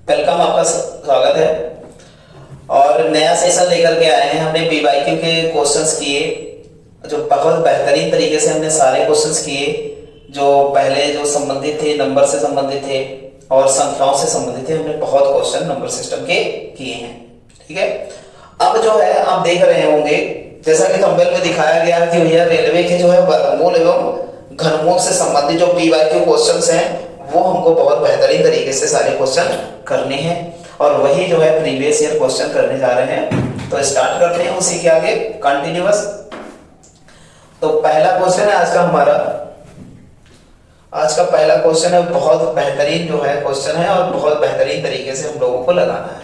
Welcome, आपका स्वागत है। और नया सेशन लेकर के आए हैं। हमने पीवाईक्यू के क्वेश्चंस किए, जो बहुत बेहतरीन तरीके से हमने सारे क्वेश्चंस किए, जो पहले जो संबंधित थे, नंबर से संबंधित थे और संख्याओं से संबंधित थे। हमने बहुत क्वेश्चन नंबर सिस्टम के किए हैं, ठीक है। अब जो है आप देख रहे होंगे, जैसा कि थंबनेल में दिखाया गया है कि भैया रेलवे के जो है वर्गमूल एवं घनमूल से संबंधित जो पीवाईक्यू क्वेश्चंस हैं वो हमको बहुत बेहतरीन तरीके से सारे क्वेश्चन करने हैं और वही जो है प्रीवियस ईयर क्वेश्चन करने जा रहे हैं। तो स्टार्ट करते हैं उसी के आगे कंटिन्यूअस। तो पहला क्वेश्चन है आज का हमारा। आज का पहला क्वेश्चन है, बहुत बेहतरीन जो है क्वेश्चन है और बहुत बेहतरीन तरीके से हम लोगों को लगाना है।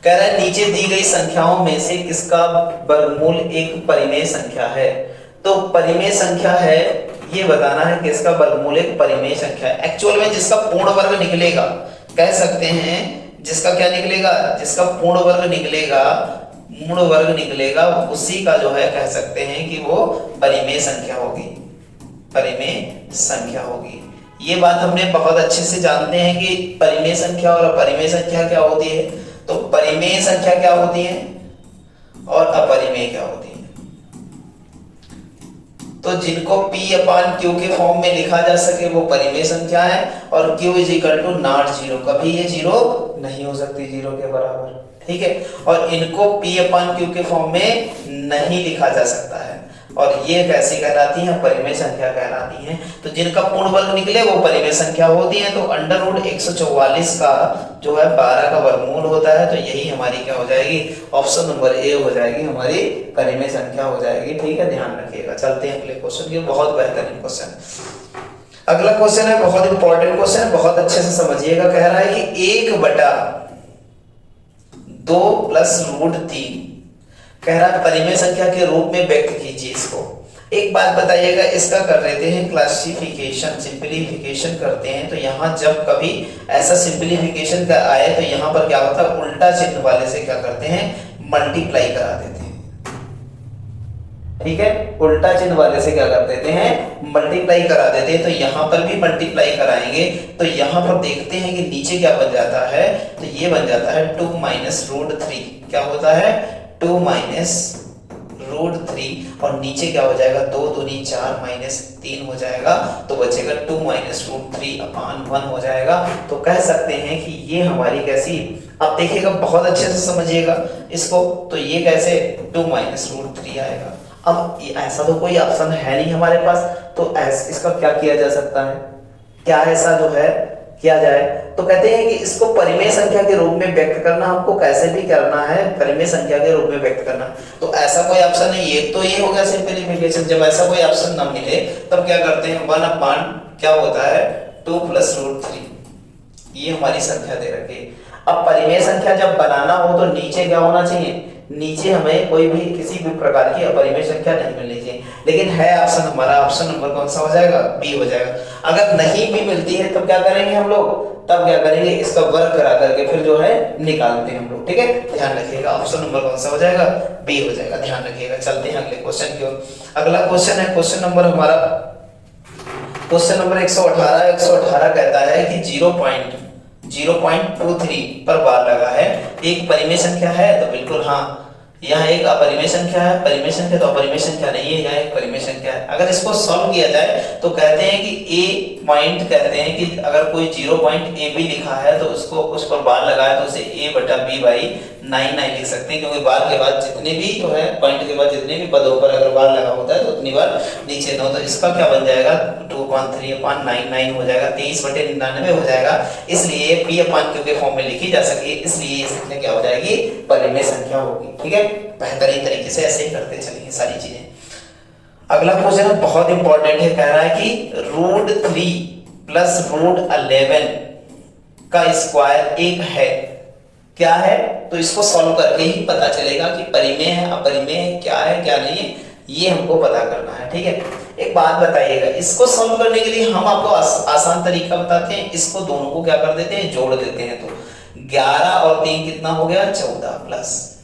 कह रहा है नीचे दी गई संख्याओं में से किसका वर्गमूल एक परिमेय संख्या है। तो परिमेय संख्या है ये बताना है किसका वर्गमूल एक परिमेय संख्या है। एक्चुअल में जिसका पूर्ण वर्ग निकलेगा, कह सकते हैं जिसका क्या निकलेगा, जिसका पूर्ण वर्ग निकलेगा, मूर्ण वर्ग निकलेगा, उसी का जो है कह सकते हैं कि वो परिमेय संख्या होगी, परिमेय संख्या होगी। ये बात हमने बहुत अच्छे से जानते हैं कि परिमेय संख्या और अपरिमेय संख्या क्या होती है। तो परिमेय संख्या क्या होती है और अपरिमेय क्या होती है। तो जिनको P/Q के फॉर्म में लिखा जा सके वो परिमेय संख्या है और Q = नॉट जीरो, कभी ये जीरो नहीं हो सकती, जीरो के बराबर, ठीक है। और इनको P/Q के फॉर्म में नहीं लिखा जा सकता है और ये कैसी कहलाती है, परिमेय संख्या कहलाती है। तो जिनका पूर्ण वर्ग निकले वो परिमेय संख्या होती है। तो √144 का जो है 12 का वर्गमूल होता है। तो यही हमारी क्या हो जाएगी, ऑप्शन नंबर ए हो जाएगी, हमारी परिमेय संख्या हो जाएगी, ठीक है। ध्यान रखिएगा। चलते हैं अगले क्वेश्चन की। बहुत बेहतरीन क्वेश्चन। अगला क्वेश्चन है, बहुत इंपॉर्टेंट क्वेश्चन है, बहुत अच्छे से समझिएगा। कह रहा है कि 1/2 + √3 कह रहा है परिमेय संख्या के रूप में व्यक्त कीजिए इसको। एक बात बताइएगा, इसका कर लेते हैं क्लासिफिकेशन, सिंपलीफिकेशन करते हैं। तो यहाँ जब कभी ऐसा सिंपलीफिकेशन का आए तो यहाँ पर क्या होता है, उल्टा चिन्ह वाले से क्या करते हैं, मल्टीप्लाई करा देते हैं, ठीक है। उल्टा चिन्ह वाले से क्या कर देते हैं, मल्टीप्लाई करा देते हैं। तो यहाँ पर भी मल्टीप्लाई कराएंगे तो यहाँ पर देखते हैं कि नीचे क्या बन जाता है। तो ये बन जाता है 2 - √3, क्या होता है, 2 - √3 और नीचे क्या हो जाएगा, 2 दूनी 4 -3 हो जाएगा। तो बचेगा 2 - √3/1 हो जाएगा। तो कह सकते हैं कि ये हमारी कैसी, अब देखिएगा बहुत अच्छे से समझिएगा इसको। तो ये कैसे 2 - √3 आएगा। अब ऐसा तो कोई ऑप्शन है नहीं हमारे पास, तो इसका क्या किया जा सकता है, क्या ऐसा जो है किया जाए। तो कहते हैं कि इसको परिमेय संख्या के रूप में व्यक्त करना, हमको कैसे भी करना है, परिमेय संख्या के रूप में व्यक्त करना। तो ऐसा कोई ऑप्शन नहीं, ये तो ये हो गया सिंपलीफिकेशन। जब ऐसा कोई ऑप्शन ना मिले तब क्या करते हैं, 1/, क्या होता है, 2 + √3, ये हमारी संख्या दे रखी। अब परिमेय संख्या जब बनाना हो तो नीचे क्या होना चाहिए, नीचे हमें कोई भी किसी भी प्रकार की अपरिमेय संख्या नहीं मिलनी चाहिए। लेकिन है ऑप्शन हमारा, ऑप्शन नंबर कौन सा हो जाएगा, बी हो जाएगा। अगर नहीं भी मिलती है तो क्या करेंगे हम लोग, तब क्या करेंगे, इसका वर्ग करा करके फिर जो है निकालते हैं हम लोग, ठीक है। ध्यान रखिएगा, ऑप्शन नंबर कौन सा हो जाएगा, बी हो जाएगा। ध्यान रखिएगा। चलते हैं अगले क्वेश्चन की ओर। अगला क्वेश्चन है, क्वेश्चन नंबर हमारा क्वेश्चन नंबर 118। 118 कहता है कि 0.23 पर बार लगा है, एक परिमेय संख्या है। तो बिल्कुल हाँ, यहाँ एक अपरिमेय संख्या है, परिमेय संख्या तो अपरिमेय संख्या नहीं है, यहाँ एक परिमेय संख्या है। अगर इसको सॉल्व किया जाए तो कहते हैं कि ए पॉइंट, कहते हैं कि अगर कोई 0.ab लिखा है तो उसको उस पर बार लगाया तो उसे a/b/9 लिख सकते हैं, क्योंकि बार के बाद जितने भी जो है, पॉइंट के बाद जितने भी पदों पर अगर बार लगा होता है तो उतनी बार नीचे 9। तो इसका क्या बन जाएगा, 2/3/99 हो जाएगा, 23/99 हो जाएगा। इसलिए P/Q के फॉर्म में लिखी जा सके, इसलिए ये संख्या क्या हो जाएगी, परिमेय संख्या होगी, ठीक है। बेहतरीन तरीके से ऐसे ही करते चलेंगे सारी चीजें। अगला क्वेश्चन बहुत इंपॉर्टेंट है। कह रहा है कि √3 + √11 का स्क्वायर 1 है, क्या है। तो इसको सॉल्व करके ही पता चलेगा कि परिमेय है, अपरिमेय है, क्या है क्या नहीं है, ये हमको पता करना है, ठीक है। एक बात बताइएगा, इसको सॉल्व करने के लिए हम आपको आसान तरीका बताते हैं। इसको दोनों को क्या कर देते हैं, जोड़ देते हैं। तो 11 और 3 कितना हो गया, 14 प्लस,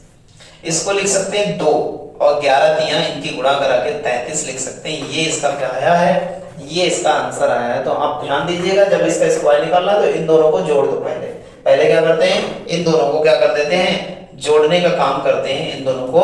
इसको लिख सकते हैं 2 और 11 तियां इनकी गुणा करा के 33 लिख सकते हैं। ये इसका क्या आया है, ये इसका आंसर आया है। तो आप ध्यान दीजिएगा, जब इसका स्क्वायर निकालना तो इन दोनों को जोड़ दो पहले। पहले क्या करते हैं, इन दोनों को क्या कर देते हैं, जोड़ने का काम करते हैं, इन दोनों को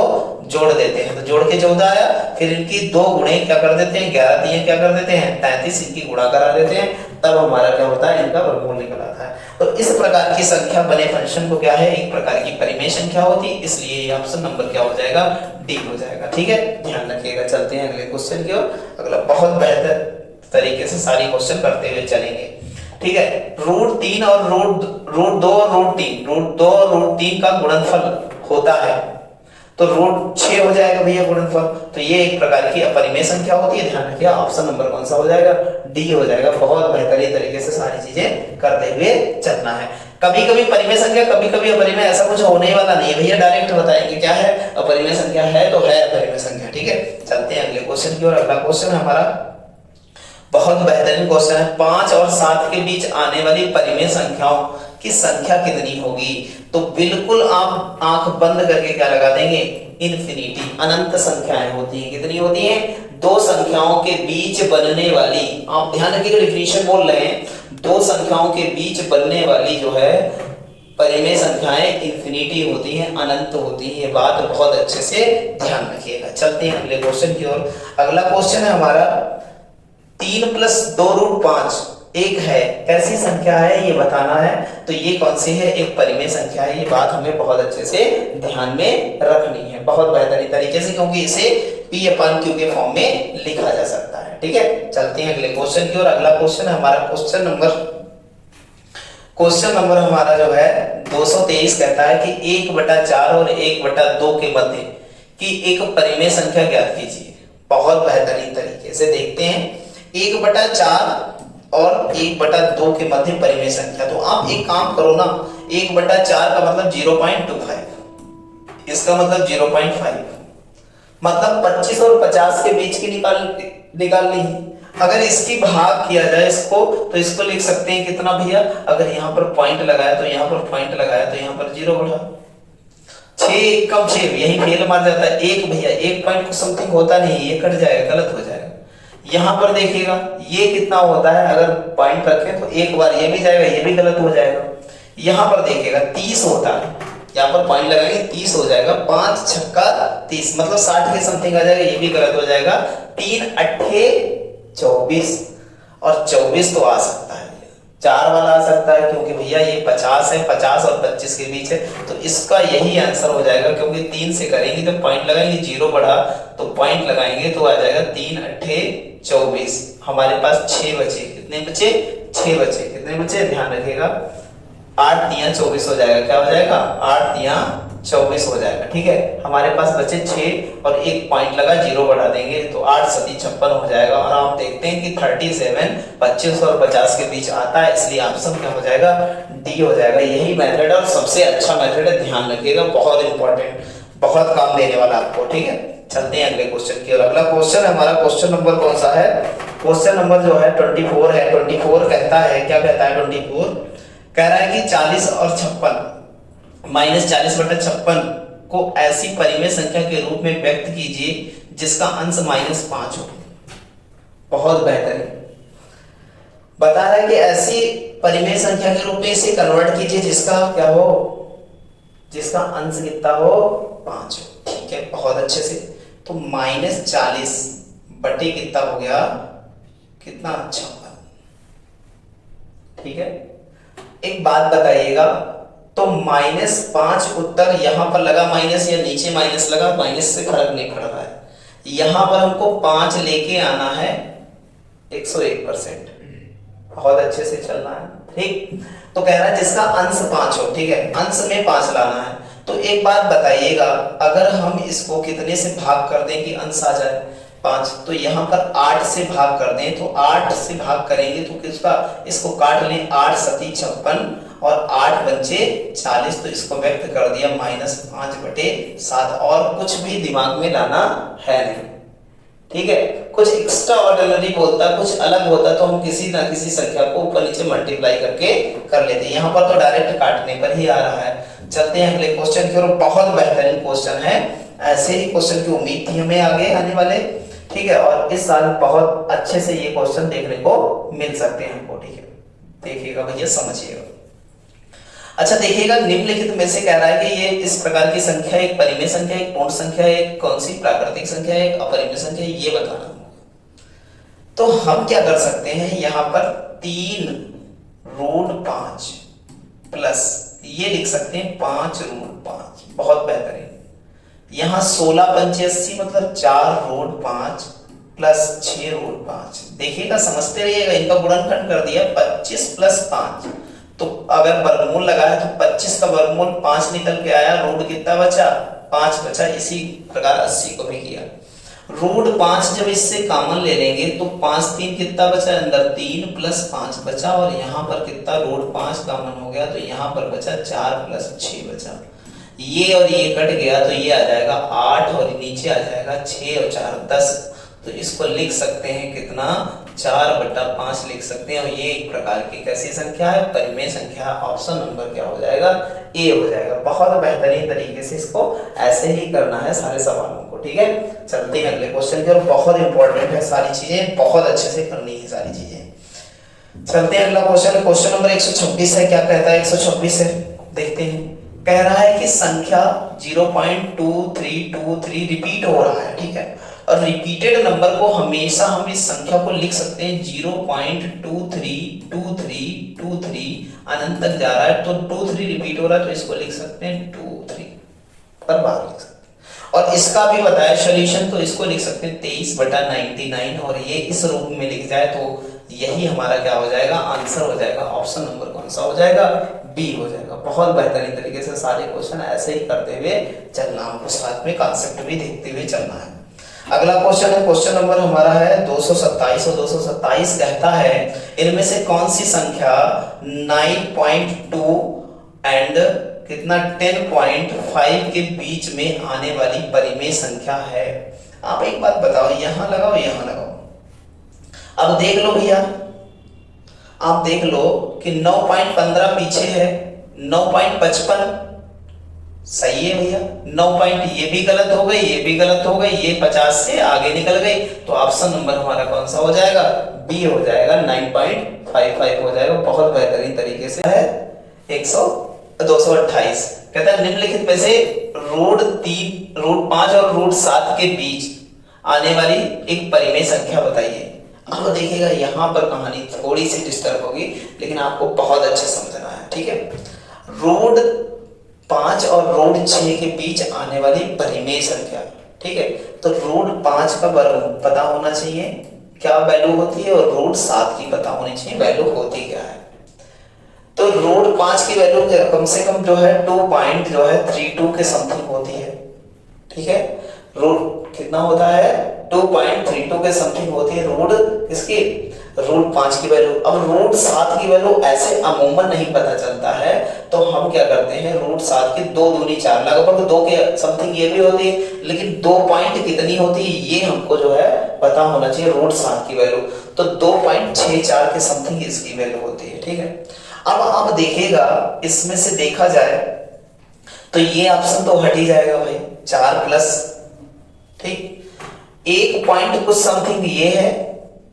जोड़ देते हैं। तो जोड़ के 14 आया, फिर इनकी 2 गुणे क्या कर देते हैं, 11 दिए क्या कर देते हैं 33, इनकी गुणा करा देते हैं, तब हमारा क्या होता है, इनका वर्गमूल निकल आता है। तो इस प्रकार की संख्या बने फंक्शन को क्या है, एक प्रकार की परिमेय संख्या होती है, इसलिए ये ऑप्शन नंबर क्या हो जाएगा, डी हो जाएगा। ठीक है, ध्यान रखिएगा। चलते हैं अगले क्वेश्चन की ओर। अगला बहुत बेहतर तरीके से सारी क्वेश्चन करते हुए चलेंगे। ठीक है, √3 और √2 और √3 और √3 का गुणनफल होता है, तो √6 हो जाएगा भैया गुणनफल। तो ये एक प्रकार की अपरिमेय संख्या होती है, ध्यान रखिए। ऑप्शन नंबर कौन सा हो जाएगा, डी हो जाएगा। बहुत बेहतरीन तरीके से सारी चीजें करते हुए चलना है। कभी कभी परिमेय संख्या, कभी कभी अपरिमेय, ऐसा कुछ होने वाला नहीं है भैया, डायरेक्ट बताएंगे क्या है, अपरिमेय संख्या है तो है अपरिमेय संख्या। ठीक है, चलते हैं अगले क्वेश्चन की ओर। अगला क्वेश्चन हमारा बहुत बेहतरीन क्वेश्चन है। 5 और 7 के बीच आने वाली परिमेय संख्याओं की संख्या कितनी होगी? तो बिल्कुल आप आंख बंद करके क्या लगा देंगे, इन्फिनिटी, अनंत संख्याएं होती हैं। कितनी होती हैं? दो संख्याओं के बीच बनने वाली, आप ध्यान रखिएगा डिफिनीशन बोल रहे हैं, दो संख्याओं के बीच बनने वाली जो है परिमेय संख्याएं इन्फिनिटी होती हैं, अनंत होती हैं। ये बात बहुत अच्छे से ध्यान रखिएगा। चलते हैं अगले क्वेश्चन की ओर। अगला क्वेश्चन है हमारा 3 + 2√5 एक है, कैसी संख्या है ये बताना है। तो ये कौन सी है, एक परिमेय संख्या है। ये बात हमें बहुत अच्छे से ध्यान में रखनी है, बहुत बेहतरीन तरीके से, क्योंकि इसे P/Q के फॉर्म में लिखा जा सकता है। ठीक है, चलते हैं अगले क्वेश्चन की ओर। अगला क्वेश्चन है हमारा क्वेश्चन नंबर हमारा जो है 223 कहता है कि 1/4 और 1/2 के मध्य की एक परिमेय संख्या ज्ञात कीजिए। बहुत बेहतरीन तरीके से देखते हैं, 1/4 और 1/2 के मध्य परिमेय संख्या। तो आप एक काम करो ना, 1/4 का मतलब 0.25, इसका मतलब 0.5, मतलब 25 और 50 के बीच की निकाल ली। अगर इसकी भाग किया जाए इसको, तो इसको लिख सकते हैं कितना भैया, अगर यहाँ पर पॉइंट लगाया तो यहाँ पर पॉइंट लगाया तो यहाँ पर 0 बढ़ा, 6 कम 6, यही फेल मार जाता है। एक भैया 1 पॉइंट कुछ समथिंग होता नहीं, ये कट जाएगा, गलत हो जाएगा। यहाँ पर देखिएगा ये कितना होता है, अगर पॉइंट रखें तो एक बार ये भी जाएगा, ये भी गलत हो जाएगा। यहाँ पर देखिएगा 30 होता है, यहाँ पर पॉइंट लगाएंगे 30 हो जाएगा, 5 छक्का 30, मतलब 60 के समथिंग आ जाएगा, ये भी गलत हो जाएगा। 3 अट्ठे 24 और 24 तो आ सकता है, 4 वाला आ सकता है, क्योंकि भैया ये 50 है, 50 और 25 के बीच है, तो इसका यही आंसर हो जाएगा। क्योंकि 3 से करेंगे तो पॉइंट लगाएंगे, 0 बढ़ा तो पॉइंट लगाएंगे तो आ जाएगा 3 अट्ठे 24। हमारे पास 6 बचे, कितने बचे, 6 बचे, कितने बचे ध्यान रखिएगा, 8 तिया 24 हो जाएगा, क्या हो जाएगा 8 तिया 24 हो जाएगा। ठीक है, हमारे पास बचे 6 और एक पॉइंट लगा, 0 बढ़ा देंगे तो 8 सती 56 हो जाएगा। और आप देखते हैं कि 37 25 और 50 के बीच आता है, इसलिए ऑप्शन क्या हो जाएगा, डी हो जाएगा। यही मेथड है और सबसे अच्छा मेथड है, ध्यान रखिएगा, बहुत इंपॉर्टेंट, बहुत काम देने वाला आपको। ठीक है, चलते हैं अगले क्वेश्चन की ओर। अगला क्वेश्चन हमारा क्वेश्चन नंबर कौन सा है, क्वेश्चन नंबर जो है 24 है। 24 कहता है, क्या कहता है 24 कह रहा है कि 40 और 56 -40/56 को ऐसी परिमेय संख्या के रूप में व्यक्त कीजिए जिसका अंश -5 हो। बहुत बेहतरीन बता रहा है कि ऐसी परिमेय संख्या के रूप में इसे कन्वर्ट कीजिए जिसका क्या हो, जिसका अंश कितना हो, 5 हो। ठीक है, बहुत अच्छे से। तो -40 बटे कितना हो गया, कितना, 56। ठीक है, एक बात बताइएगा, तो -5 उत्तर यहां पर लगा माइनस या नीचे माइनस लगा, माइनस से फर्क नहीं पड़ रहा है। यहां पर हमको 5 लेके आना है 101%, बहुत अच्छे से चलना है। ठीक, तो कह रहा है जिसका अंश 5 हो। ठीक है, अंश में 5 लाना है। तो एक बात बताइएगा, अगर हम इसको कितने से भाग कर दें कि अंश आ जाए 5, तो यहाँ पर 8 से भाग कर दें, तो 8 से भाग करेंगे तो किसका, इसको काट लें, 8 सती 56 और 8 पंचे 40, तो इसको व्यक्त कर दिया -5/7। और कुछ भी दिमाग में लाना है नहीं। ठीक है, कुछ एक्स्ट्रा ऑर्डिनरी बोलता, कुछ अलग होता तो हम किसी ना किसी संख्या को ऊपर नीचे मल्टीप्लाई करके कर लेते, यहाँ पर तो डायरेक्ट काटने पर ही आ रहा है। चलते हैं अगले क्वेश्चन की ओर। बहुत बेहतरीन क्वेश्चन है, ऐसे ही क्वेश्चन की उम्मीद थी हमें आगे आने वाले। ठीक है, और इस साल बहुत अच्छे से ये क्वेश्चन देखने को मिल सकते हैं हमको। ठीक है, देखिएगा भैया, समझिएगा। अच्छा देखिएगा, निम्नलिखित में से कह रहा है कि ये इस प्रकार की संख्या एक परिमेय संख्या, एक पूर्ण संख्या, एक कौन सी प्राकृतिक संख्या, एक अपरिमेय संख्या, ये बताना। तो हम क्या कर सकते हैं, यहाँ पर 3√5 प्लस ये लिख सकते हैं 5√5, बहुत बेहतरीन। यहाँ 16×5 मतलब 4√5 प्लस 6√5। देखिएगा, समझते रहिएगा, इनका गुणनखंड कर दिया 25 प्लस 5, तो अगर वर्गमूल लगाया तो 25 का वर्गमूल 5 निकल के आया, रूट कितना बचा, 5 बचा। इसी प्रकार 80 को भी किया, √5 जब इससे कॉमन ले लेंगे तो 5 3 कितना बचा, अंदर 3 प्लस 5 बचा, और यहाँ पर कितना √5 कॉमन हो गया, तो यहाँ पर बचा 4 प्लस 6 बचा। ये और ये कट गया तो ये आ जाएगा 8, और नीचे आ जाएगा 6 और 4 10। तो इसको लिख सकते हैं कितना, 4/5 लिख सकते हैं। और ये एक प्रकार की कैसी संख्या है, परिमेय संख्या। ऑप्शन नंबर क्या हो जाएगा, ए हो जाएगा। बहुत बेहतरीन तरीके से इसको ऐसे ही करना है सारे सवालों को, ठीक है। चलते हैं अगले क्वेश्चन की ओर, बहुत इंपॉर्टेंट है, सारी चीजें बहुत अच्छे से करनी है, सारी चीजें। चलते हैं अगला क्वेश्चन, क्वेश्चन नंबर 126 है। क्या कहता है 126 है, देखते हैं। कह रहा है कि संख्या 0.2323 रिपीट हो रहा है, ठीक है। और रिपीटेड नंबर को हमेशा हम इस संख्या को लिख सकते हैं 0.232323 अनंत तक जा रहा है, तो 23 रिपीट हो रहा है, तो इसको लिख सकते हैं 23 पर बार लिख सकते हैं। और इसका भी बताया सॉल्यूशन, तो इसको लिख सकते हैं 23/99, और ये इस रूप में लिख जाए तो यही हमारा क्या हो जाएगा, आंसर हो जाएगा। ऑप्शन नंबर कौन सा हो जाएगा, बी हो जाएगा। बहुत बेहतरीन तरीके से सारे क्वेश्चन ऐसे ही करते हुए चलना, हमको साथ में कॉन्सेप्ट भी देखते हुए चलना है। अगला क्वेश्चन है, क्वेश्चन नंबर हमारा है 227, और 227 कहता है इनमें से कौन सी संख्या 9.2 एंड कितना 10.5 के बीच में आने वाली परिमेय संख्या है। आप एक बात बताओ, यहां लगाओ यहां लगाओ। अब देख लो भैया, आप देख लो कि 9.15 पीछे है, 9.55 सही है भैया, 9 ये भी गलत हो गई, ये भी गलत हो गई, ये 50 से आगे निकल गई, तो ऑप्शन नंबर हमारा कौन सा हो जाएगा, बी हो जाएगा, 9.55 हो जाएगा। बहुत बेहतरीन तरीके से है। 228 कहता है निम्नलिखित में से √5 और √7 के बीच आने वाली एक परिमेय संख्या बताइए। अब देखिएगा, यहाँ पर कहानी थोड़ी सी डिस्टर्ब होगी, लेकिन आपको बहुत अच्छे समझना है, ठीक है। √5 और √6 के बीच आने वाली परिमेय संख्या, ठीक है। तो √5 का वर्ग पता होना चाहिए क्या वैल्यू होती है, और √7 की पता होनी चाहिए वैल्यू होती क्या है। तो √5 की वैल्यू कम से कम जो है 2.32 के समथिंग होती है, ठीक है। रूट कितना होता है, 2.32 के समथिंग होती है रूट किसकी, √5 की वैल्यू। अब √7 की वैल्यू ऐसे अमूमन नहीं पता चलता है, तो हम क्या करते हैं, √7 की 2 दूनी 4, लगभग 2 के समथिंग ये भी होती है, लेकिन 2 पॉइंट कितनी होती है ये हमको जो है पता होना चाहिए √7 की वैल्यू। तो 2.64 के समथिंग इसकी वैल्यू होती है, ठीक है। अब आप देखिएगा, इसमें से देखा जाए तो ये ऑप्शन तो हट ही जाएगा भाई, 4 प्लस, ठीक, 1 पॉइंट कुछ समथिंग ये है,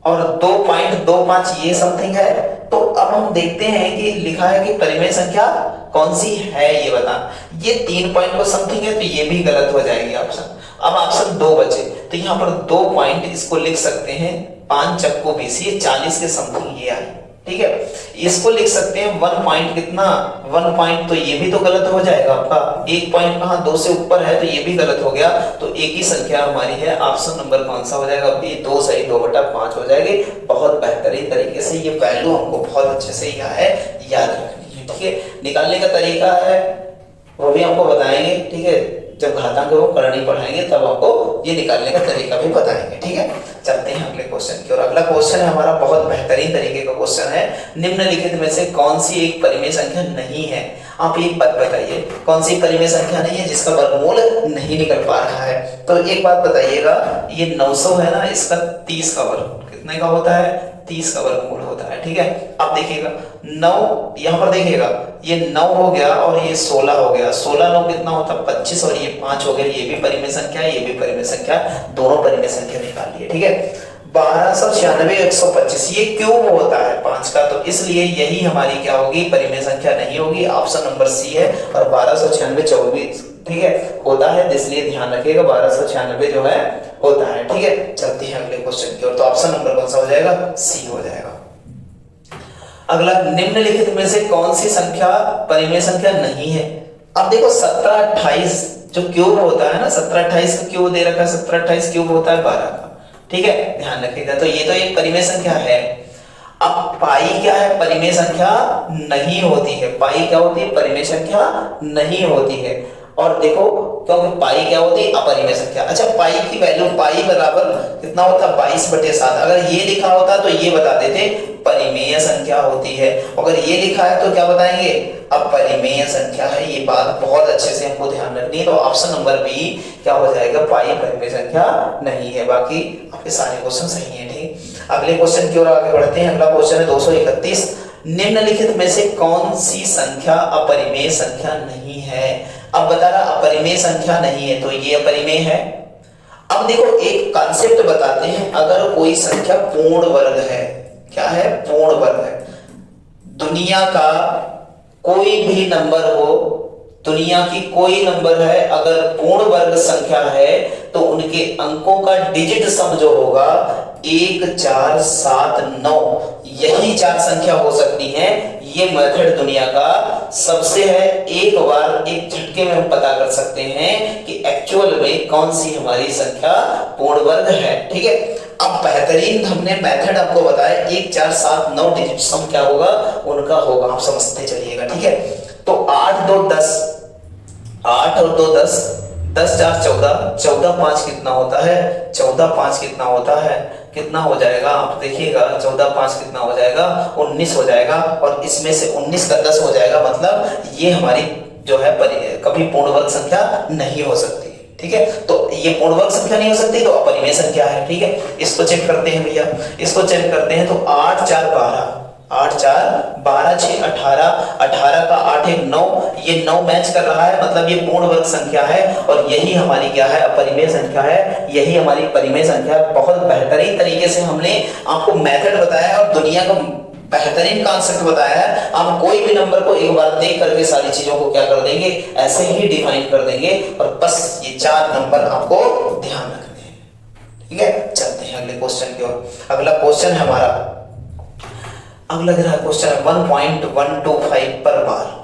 और 2.25 ये समथिंग है। तो अब हम देखते हैं कि लिखा है कि परिमेय संख्या कौन सी है, ये बता। ये 3 पॉइंट को समथिंग है, तो ये भी गलत हो जाएगी ऑप्शन। अब ऑप्शन 2 बचे, तो यहाँ पर 2 पॉइंट इसको लिख सकते हैं 5 चक्को 20, ये 40 के समथिंग ये आई, ठीक है। इसको लिख सकते हैं 1 पॉइंट कितना, 1 पॉइंट, तो ये भी तो गलत हो जाएगा आपका। 1 पॉइंट कहां, 2 से ऊपर है, तो ये भी गलत हो गया। तो एक ही संख्या हमारी है, ऑप्शन नंबर कौन सा हो जाएगा, बी, 2 सही, 2/5 हो जाएगी। बहुत बेहतरीन तरीके से ये वैल्यू हमको बहुत अच्छे से क्या है, याद रखनी है, ठीक है। निकालने का तरीका है वो भी हमको बताएंगे, ठीक है। जब घातांक वो करनी पढ़ाएंगे तब आपको ये निकालने का तरीका भी बताएंगे, ठीक है। चलते हैं अगले क्वेश्चन की ओर। अगला क्वेश्चन है हमारा बहुत बेहतरीन तरीके का क्वेश्चन है, निम्नलिखित में से कौन सी एक परिमेय संख्या नहीं है। आप एक बात बताइए, कौन सी परिमेय संख्या नहीं है जिसका वर्गमूल नहीं निकल पा रहा है। तो एक बात बताइएगा, ये 900 है ना, इसका 30 का वर्ग कितने का होता है, 30 का वर्गमूल होता है, ठीक है। अब देखिएगा 9, यहाँ पर देखिएगा ये 9 हो गया और ये 16 हो गया, 16 9 कितना होता है 25, और ये 5 हो गया। ये भी परिमेय संख्या है, ये भी परिमेय संख्या, दोनों परिमेय संख्या निकाल लिए, ठीक है। 1296 125 ये क्यूब होता है 5 का, तो इसलिए यही हमारी क्या होगी, परिमेय संख्या नहीं होगी। ऑप्शन नंबर सी है। और 1296 24 ठीक है होता है, इसलिए ध्यान रखिएगा 1296 जो है होता है। ठीक है, चलते हैं अगले क्वेश्चन की ओर। तो ऑप्शन नंबर कौन सा हो जाएगा, सी हो जाएगा। अगला, निम्नलिखित में से कौन सी संख्या परिमेय संख्या नहीं है। अब देखो 17 28 जो क्यूब होता है ना, 17 28 का क्यूब दे रखा है, 17 28 क्यूब होता है 12 का। ठीक है, ध्यान रखिएगा। तो ये तो एक परिमेय संख्या है। अब पाई क्या है, परिमेय संख्या नहीं होती है। पाई क्या होती है, परिमेय संख्या नहीं होती है। और देखो क्योंकि पाई क्या होती है, अपरिमेय संख्या। अच्छा, पाई की वैल्यू, पाई बराबर कितना होता है, 22/7। अगर ये लिखा होता तो ये बता देते परिमेय संख्या होती है। अगर ये लिखा है तो क्या बताएंगे, अपरिमेय संख्या है। ये बात बहुत अच्छे से हमको ध्यान रखनी है। तो ऑप्शन नंबर बी क्या हो जाएगा, पाई परिमेय संख्या नहीं है। बाकी आपके सारे क्वेश्चन सही हैं। ठीक, अगले क्वेश्चन की ओर आगे बढ़ते हैं। अगला क्वेश्चन है 231। निम्नलिखित में से कौन सी संख्या अपरिमेय संख्या नहीं है। अब बता रहा अपरिमेय संख्या नहीं है, तो ये अपरिमेय है। अब देखो एक कॉन्सेप्ट बताते हैं। अगर कोई संख्या पूर्ण वर्ग है, क्या है, पूर्ण वर्ग है, दुनिया का कोई भी नंबर हो, दुनिया की कोई नंबर है, अगर पूर्ण वर्ग संख्या है तो उनके अंकों का डिजिट सम जो होगा 1 4 7 9, यही 4 संख्या हो सकती है। ये मेथड दुनिया का सबसे है। एक बार एक झटके में हम पता कर सकते हैं कि एक्चुअल में कौन सी हमारी संख्या पूर्ण वर्ग है। ठीक है, अब बेहतरीन हमने मेथड आपको बताया। 1 4 7 9 डिजिट सम क्या होगा, उनका होगा, आप समझते चलिएगा। ठीक है, तो 8 2 10, 8 और 2 10, 10 4 14, 14 5 कितना होता है, 14 5 कितना होता है, कितना हो जाएगा आप देखिएगा, 14 5 कितना हो जाएगा, 19 हो जाएगा। और इसमें से 19 का 10 हो जाएगा, मतलब ये हमारी जो है कभी पूर्ण वर्ग संख्या नहीं हो सकती। ठीक है, तो ये पूर्ण वर्ग संख्या नहीं हो सकती, तो अपरिमेय संख्या है। ठीक है, इसको चेक करते हैं भैया, इसको चेक करते हैं। तो 8 4 12, 8 4 12 6 18, 18 का 8 1 9, ये 9 मैच कर रहा है, मतलब ये पूर्ण वर्ग संख्या है। और यही हमारी क्या है, अपरिमेय संख्या है। यही हमारी परिमेय संख्या। बहुत बेहतरीन तरीके से हमने आपको मेथड बताया और दुनिया का बेहतरीन कॉन्सेप्ट बताया है। आप कोई भी नंबर को एक बार देख करके सारी चीजों को क्या कर देंगे, ऐसे ही डिफाइन कर देंगे। और बस ये 4 नंबर आपको ध्यान रखने हैं। ठीक है, चलते हैं अगले क्वेश्चन की ओर। अगला क्वेश्चन है हमारा, अब लग रहा है क्वेश्चन 1.125 पर बार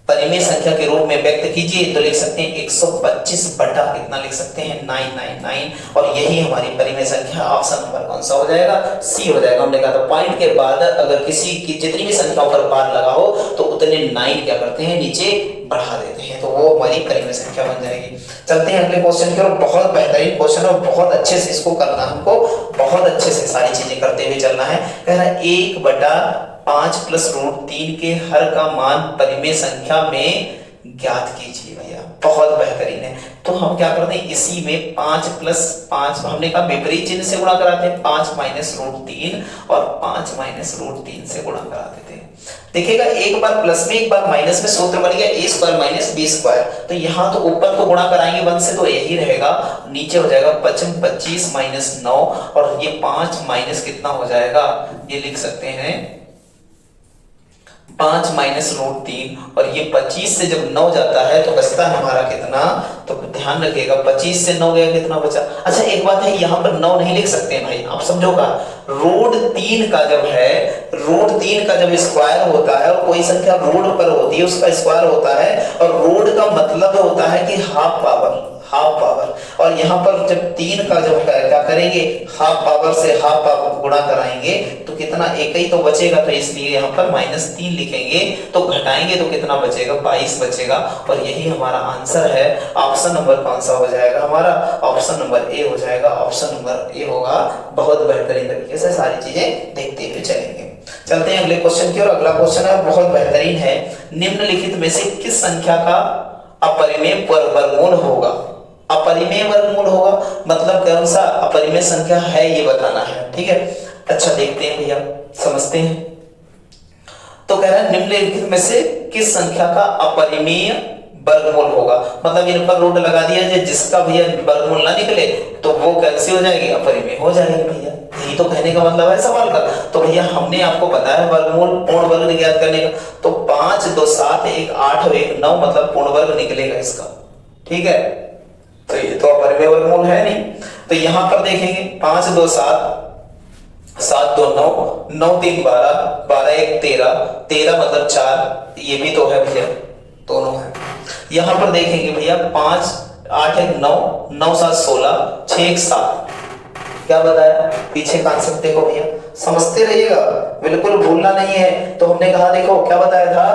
परिमेय संख्या के रूप में व्यक्त कीजिए। तो लिख सकते हैं 125 बटा कितना लिख सकते हैं, 999। और यही हमारी परिमेय संख्या। ऑप्शन नंबर कौन सा हो जाएगा, सी हो जाएगा। हमने कहा था पॉइंट के बाद अगर किसी की जितनी भी संख्याओं पर बार लगा हो तो उतने 9 क्या करते हैं, नीचे बढ़ा देते हैं, तो वो हमारी परिमेय संख्या बन जाएगी। चलते हैं अगले क्वेश्चन की ओर। बहुत बेहतरीन क्वेश्चन है और बहुत अच्छे से इसको करना, हमको बहुत अच्छे से सारी चीजें करते हुए चलना है। कह रहा है 1/5 + √3 के हर का मान परिमेय संख्या में ज्ञात कीजिए। भैया बहुत बेहतरीन है। तो हम क्या करते हैं, इसी में 5 + 5 हमने कहा विपरीत चिन्ह से गुणा कराते हैं, 5 - √3 और 5 - √3 से गुणा करा देते हैं। देखिएगा एक बार प्लस में एक बार माइनस में सूत्र बन गया a² - b²। तो यहाँ तो ऊपर तो गुणा कराएंगे 1 से, तो यही रहेगा, नीचे हो जाएगा 25 - 9 और ये 5 माइनस कितना हो जाएगा, ये लिख सकते हैं 5 - √3 और ये 25 से जब 9 जाता है तो बचता है हमारा कितना, तो ध्यान रखिएगा 25 से 9 गया कितना बचा। अच्छा एक बात है, यहाँ पर 9 नहीं लिख सकते हैं भाई, आप समझोगा। √3 का जब है, √3 का जब स्क्वायर होता है और कोई संख्या रूट पर होती है उसका स्क्वायर होता है, और रूट का मतलब होता है कि हाफ पावर। और यहाँ पर जब 3 का जब क्या करेंगे, हाफ पावर से हाफ पावर गुणा कराएंगे तो कितना, एक ही तो बचेगा, तो इसलिए यहाँ पर -3 लिखेंगे। तो घटाएंगे तो कितना बचेगा, 22 बचेगा। और यही हमारा आंसर है। ऑप्शन नंबर कौन सा हो जाएगा हमारा, ऑप्शन नंबर ए हो जाएगा। ऑप्शन नंबर ए होगा। बहुत बेहतरीन तरीके से सारी चीजें देखते हुए चलेंगे। चलते हैं अगले क्वेश्चन की ओर। अगला क्वेश्चन है बहुत बेहतरीन है। निम्नलिखित में से किस संख्या का अपरिमेय वर्गमूल होगा। अपरिमेय वर्गमूल होगा मतलब कौन सा अपरिमेय संख्या है ये बताना है। ठीक है, अच्छा देखते हैं भैया, समझते हैं। तो कह रहा है निम्नलिखित में से किस संख्या का अपरिमेय वर्गमूल होगा, मतलब इन पर रूट लगा दिया जाए, जिसका भैया वर्गमूल ना निकले तो वो कैसी हो जाएगी, अपरिमेय हो जाएगी भैया। यही तो कहने का मतलब है सवाल का। तो भैया हमने आपको बताया वर्गमूल पूर्ण वर्ग ज्ञात करने का, तो 5 2 7 1 8 और 1 9 मतलब पूर्ण वर्ग निकलेगा इसका। ठीक है, तो ये तो अपरिमेय वर्गमूल है नहीं। तो यहां पर देखेंगे 5 2 7 7 2 9 9 3 12 12 1 13 13 मतलब 4, ये भी तो है भैया, दोनों है। यहां पर देखेंगे भैया 5 8 1 9 9 7 16 6 1 7, क्या बताया पीछे कॉन्सेप्ट देखो भैया, समझते रहिएगा, बिल्कुल भूलना नहीं है। तो हमने कहा देखो क्या बताया था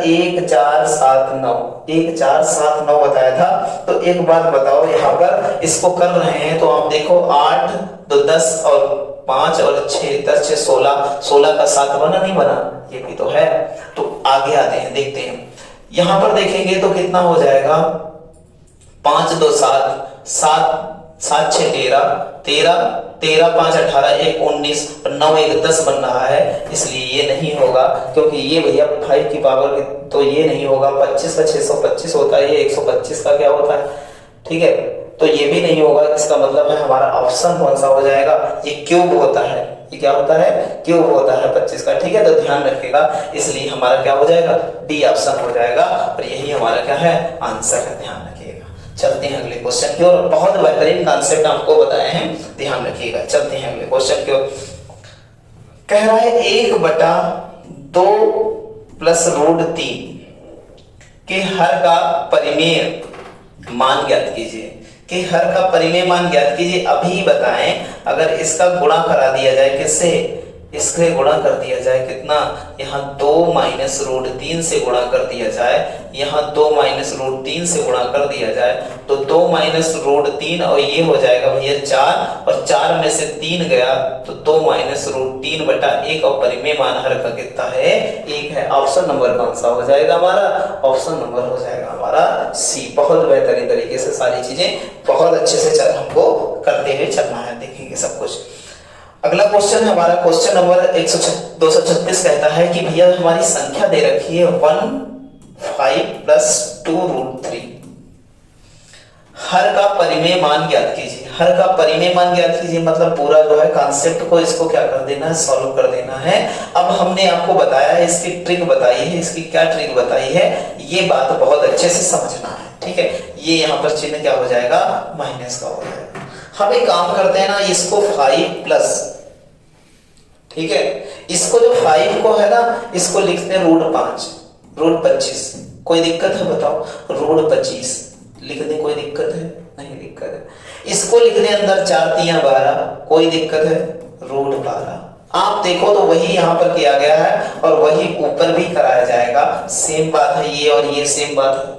1 4 7 9 1 4 7 9 बताया था। तो एक बात बताओ, यहाँ पर इसको कर रहे हैं तो आप देखो 8 2 10 और 5 और 6 10 6 16 16 का 7 बना नहीं बना, ये भी तो है। तो आगे आते हैं देखते हैं, यहां पर देखेंगे तो कितना हो जाएगा 5 2 7 7 7 6 13 13 13 5 18 1 19 9 1 10 बन रहा है, इसलिए ये नहीं होगा क्योंकि ये भैया 5 की पावर, तो ये नहीं होगा। 25 का 625 होता है, ये 125 का क्या होता है, ठीक है, तो ये भी नहीं होगा। इसका मतलब है हमारा ऑप्शन कौन सा हो जाएगा, ये क्यूब होता है, ये क्या होता है, क्यूब होता है 25 का। ठीक है, तो ध्यान रखिएगा, इसलिए हमारा क्या हो जाएगा, डी ऑप्शन हो जाएगा और यही हमारा क्या है, आंसर है, ध्यान रखिएगा। चलते हैं अगले क्वेश्चन की ओर, बहुत बेहतरीन कॉन्सेप्ट आपको बताए हैं, ध्यान रखिएगा। चलते हैं अगले क्वेश्चन की ओर, कह रहा है 1/2 प्लस रूट 3 के हर का परिमेय मान ज्ञात कीजिए, कि हर का परिमेय मान ज्ञात कीजिए। अभी बताएं, अगर इसका गुणा करा दिया जाए किससे, इसके गुणा कर दिया जाए कितना, यहाँ 2 माइनस रूट 3 से गुणा कर दिया जाए, यहाँ 2 माइनस रूट 3 से गुणा कर दिया जाए, तो 2 माइनस रूट 3 और ये हो जाएगा भैया 4, और 4 में से 3 गया तो 2 माइनस रूट 3 बटा 1 और परिमेय मान हर का कितना है, 1 है। ऑप्शन नंबर कौन सा हो जाएगा हमारा, ऑप्शन नंबर हो जाएगा हमारा सी। बहुत बेहतरीन तरीके से सारी चीजें बहुत अच्छे से हमको करते हुए चलना है, देखेंगे सब कुछ। अगला क्वेश्चन है हमारा, क्वेश्चन नंबर 236 कहता है कि भैया हमारी संख्या दे रखी है 1 5 प्लस 2 रूट 3, हर का परिमेय मान ज्ञात कीजिए। हर का परिमेय मान ज्ञात कीजिए मतलब पूरा जो है कॉन्सेप्ट को इसको क्या कर देना है, सॉल्व कर देना है। अब हमने आपको बताया है, इसकी ट्रिक बताई है, इसकी क्या ट्रिक बताई है, ये बात बहुत अच्छे से समझना है। ठीक है, ये यहाँ पर चिन्ह क्या हो जाएगा, माइनस का हो जाएगा। हम एक काम करते हैं ना, इसको 5 प्लस, ठीक है, इसको जो 5 को है ना, इसको लिखते हैं रूट 5 रूट 25, कोई दिक्कत है बताओ, रूट 25 लिख दे, कोई दिक्कत है, नहीं दिक्कत है। इसको लिख दे अंदर 4 3 12, कोई दिक्कत है, रूट 12। आप देखो तो वही यहाँ पर किया गया है और वही ऊपर भी कराया जाएगा, सेम बात है, ये और ये सेम बात है।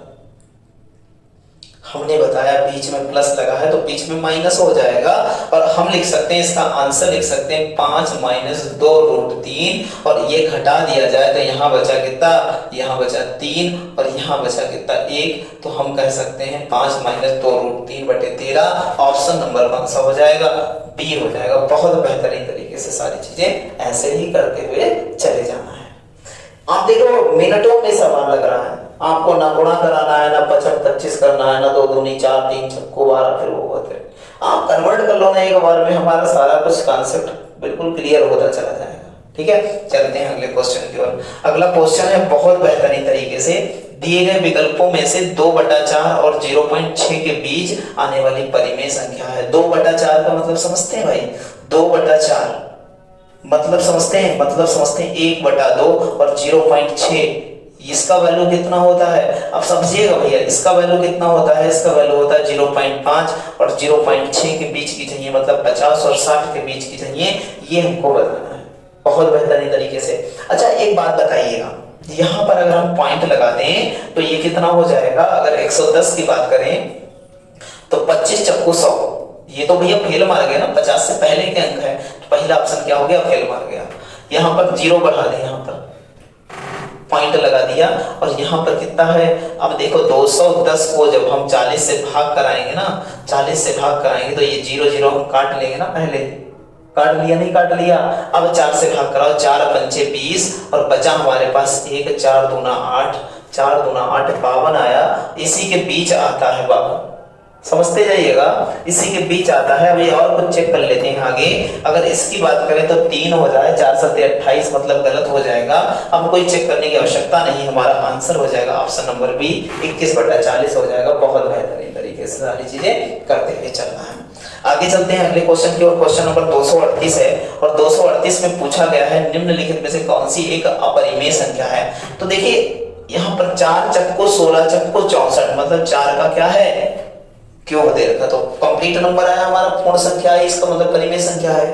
हमने बताया बीच में प्लस लगा है तो बीच में माइनस हो जाएगा, और हम लिख सकते हैं, इसका आंसर लिख सकते हैं 5 माइनस 2 रूट 3, और ये घटा दिया जाए तो यहाँ बचा कितना, यहाँ बचा 3 और यहाँ बचा कितना 1, तो हम कह सकते हैं 5 माइनस 2 रूट 3 बटे 13। ऑप्शन नंबर कौन सा हो जाएगा, बी हो जाएगा। बहुत बेहतरीन तरीके से सारी चीजें ऐसे ही करते हुए चले जाना है। आप देखो मिनटों में सवाल लग रहा है, आपको ना गुणा कराना है, ना 25 करना है, ना 2 दूनी 4 3 छक्को 12, फिर वो होते आप कन्वर्ट कर लो ना एक बार में, हमारा सारा कुछ कॉन्सेप्ट बिल्कुल क्लियर होता चला जाएगा। ठीक है, चलते हैं अगले क्वेश्चन की ओर। अगला क्वेश्चन है बहुत बेहतरीन तरीके से, दिए गए विकल्पों में से 2/4 और 0.6 के बीच आने वाली परिमेय संख्या है। 2/4 का मतलब समझते हैं भाई, 2/4 मतलब समझते हैं, 1/2 और 0.6, इसका वैल्यू कितना होता है, अब समझिएगा भैया, इसका वैल्यू कितना होता है, इसका वैल्यू होता है 0.5 और 0.6 के बीच की चाहिए, मतलब 50 और 60 के बीच की चाहिए, ये हमको बताना है बहुत बेहतरीन तरीके से। अच्छा एक बात बताइएगा, यहाँ पर अगर हम पॉइंट लगाते हैं तो ये कितना हो जाएगा, अगर 110 की बात करें तो 25 चक्कू 100, ये तो भैया फेल मार गया ना, 50 से पहले के अंक है, तो पहला ऑप्शन क्या हो गया, फेल मार गया। यहाँ पर 0 बढ़ा दें, यहाँ पर पॉइंट लगा दिया, और यहाँ पर कितना है, अब देखो 210 को जब हम 40 से भाग कराएंगे ना, 40 से भाग कराएंगे तो ये 0 0 हम काट लेंगे ना, पहले काट लिया नहीं काट लिया, अब 4 से भाग कराओ, 4 पंचे 20 और बचा हमारे पास 1, 4 दूना 8, 4 दूना 8 52 आया, इसी के बीच आता है 52, समझते जाइएगा, इसी के बीच आता है। अभी और कुछ चेक कर लेते हैं आगे। अगर इसकी बात करें तो 3 हो जाए, 4 सत्ते 28, मतलब गलत हो जाएगा। अब कोई चेक करने की आवश्यकता नहीं, हमारा आंसर हो जाएगा ऑप्शन नंबर बी 21/40 हो जाएगा। बहुत बेहतरीन तरीके से सारी चीजें करते हुए चलना है। आगे चलते हैं अगले क्वेश्चन की ओर। क्वेश्चन नंबर 238 है और 238 में पूछा गया है निम्नलिखित में से कौन सी एक अपरिमेय संख्या है। तो देखिए यहाँ पर 4 चक्को 16 चक्को 64, मतलब 4 का क्या है, क्यों दे रखा, तो कंप्लीट नंबर है हमारा, पूर्ण संख्या है, इसका मतलब परिमेय संख्या है।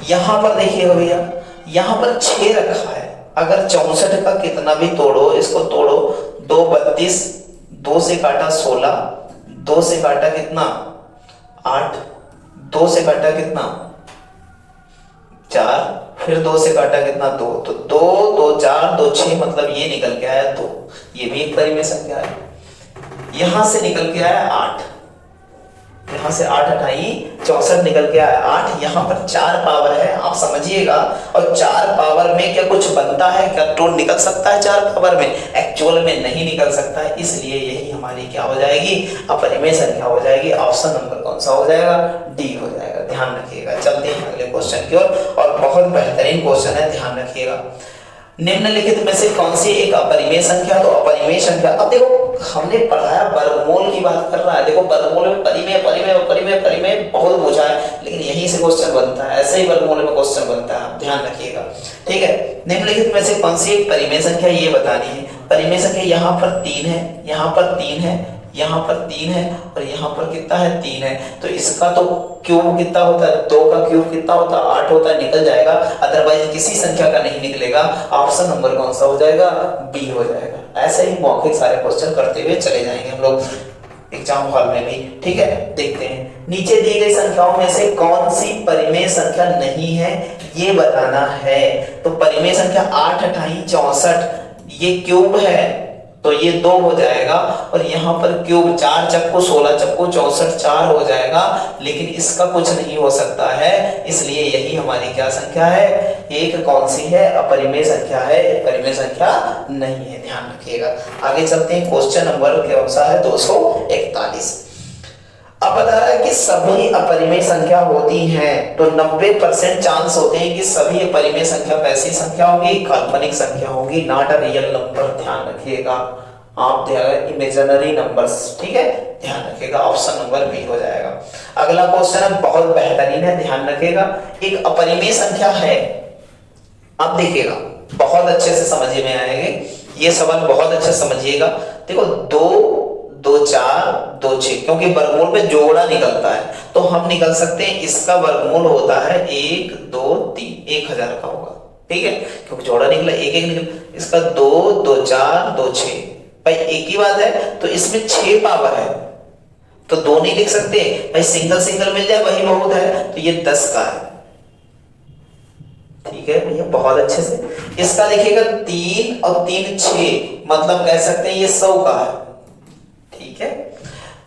यहां पर देखिएगा भैया, यहां पर 6 रखा है। अगर 64 का कितना भी तोड़ो, इसको तोड़ो, 2 32, 2 से काटा 16, 2 से काटा कितना 8, 2 से काटा कितना 4, फिर 2 से काटा कितना 2, तो 2 2 4 2 6, मतलब ये निकल के आया 2, ये भी एक परिमेय संख्या है। यहां से निकल के आया 8, यहां से 8 हटाई 64 निकल के आया 8। यहां पर 4 पावर है, आप समझिएगा। और 4 पावर में क्या कुछ बनता है, क्या टोल निकल सकता है 4 पावर में? एक्चुअल में नहीं निकल सकता है, इसलिए यही हमारी क्या हो जाएगी, अपरिमेय संख्या हो जाएगी। ऑप्शन नंबर कौन सा हो जाएगा, डी हो जाएगा। ध्यान रखिएगा। चलते हैं अगले क्वेश्चन की ओर, और बहुत बेहतरीन क्वेश्चन है, ध्यान रखिएगा। निम्नलिखित में से कौन सी एक अपरिमेय संख्या, तो अपरिमेय संख्या, अब देखो हमने पढ़ाया वर्गमूल की बात कर रहा है। देखो वर्गमूल में परिमेय परिमेय परिमेय परिमेय बहुत पूछा है, लेकिन यहीं से क्वेश्चन बनता है, ऐसे ही वर्गमूल में क्वेश्चन बनता है, ध्यान रखिएगा। ठीक है, निम्नलिखित में से कौन सी एक परिमेय संख्या, ये बतानी है। परिमेय संख्या यहाँ पर 3 है, यहाँ पर 3 है, यहाँ पर 3 है, और यहाँ पर कितना है 3 है। तो इसका तो क्यूब कितना होता है, 2 का क्यूब कितना होता है 8 होता है, निकल जाएगा। अदरवाइज किसी संख्या का नहीं निकलेगा। ऑप्शन नंबर कौन सा हो जाएगा, बी हो जाएगा। ऐसे ही मौखिक सारे क्वेश्चन करते हुए चले जाएंगे हम लोग एग्जाम हॉल में भी। ठीक है, देखते हैं नीचे दी गई संख्याओं में से कौन सी परिमेय संख्या नहीं है, ये बताना है। तो परिमेय संख्या 8 28 64, ये क्यूब है तो ये 2 हो जाएगा, और यहाँ पर क्यूब 4 चक्को 16 चक्को 64 4 हो जाएगा, लेकिन इसका कुछ नहीं हो सकता है, इसलिए यही हमारी क्या संख्या है, एक कौन सी है, अपरिमेय संख्या है, परिमेय संख्या नहीं है। ध्यान रखिएगा। आगे चलते हैं, क्वेश्चन नंबर कौन सा है, 241। अब बता रहा है कि सभी अपरिमेय संख्या होती हैं, तो 90% चांस होते हैं कि सभी अपरिमेय संख्या कैसी संख्या होगी, काल्पनिक संख्या होगी, नॉट अ रियल नंबर। ध्यान रखिएगा, आप इमेजिनरी नंबर्स। ठीक है, ध्यान रखिएगा। ऑप्शन नंबर बी हो जाएगा। अगला क्वेश्चन है, बहुत बेहतरीन है, ध्यान रखिएगा। एक अपरिमेय संख्या है, अब देखिएगा बहुत अच्छे से समझ में आएंगे ये सवाल, बहुत अच्छे समझिएगा। देखो 2 2 4 2 6, क्योंकि वर्गमूल में जोड़ा निकलता है, तो हम निकल सकते हैं इसका वर्गमूल होता है 1 2 3, 1000 का होगा। ठीक है, क्योंकि जोड़ा निकला, एक एक निकला। इसका 2 2 4 2 6, भाई एक ही बात है, तो इसमें 6 पावर है, तो 2 नहीं लिख सकते भाई, सिंगल सिंगल मिल जाए वही बहुत है, तो ये 10 का है। ठीक है भैया, बहुत अच्छे से इसका लिखिएगा 3 और 3 6, मतलब कह सकते हैं ये 100 का है। ठीक है,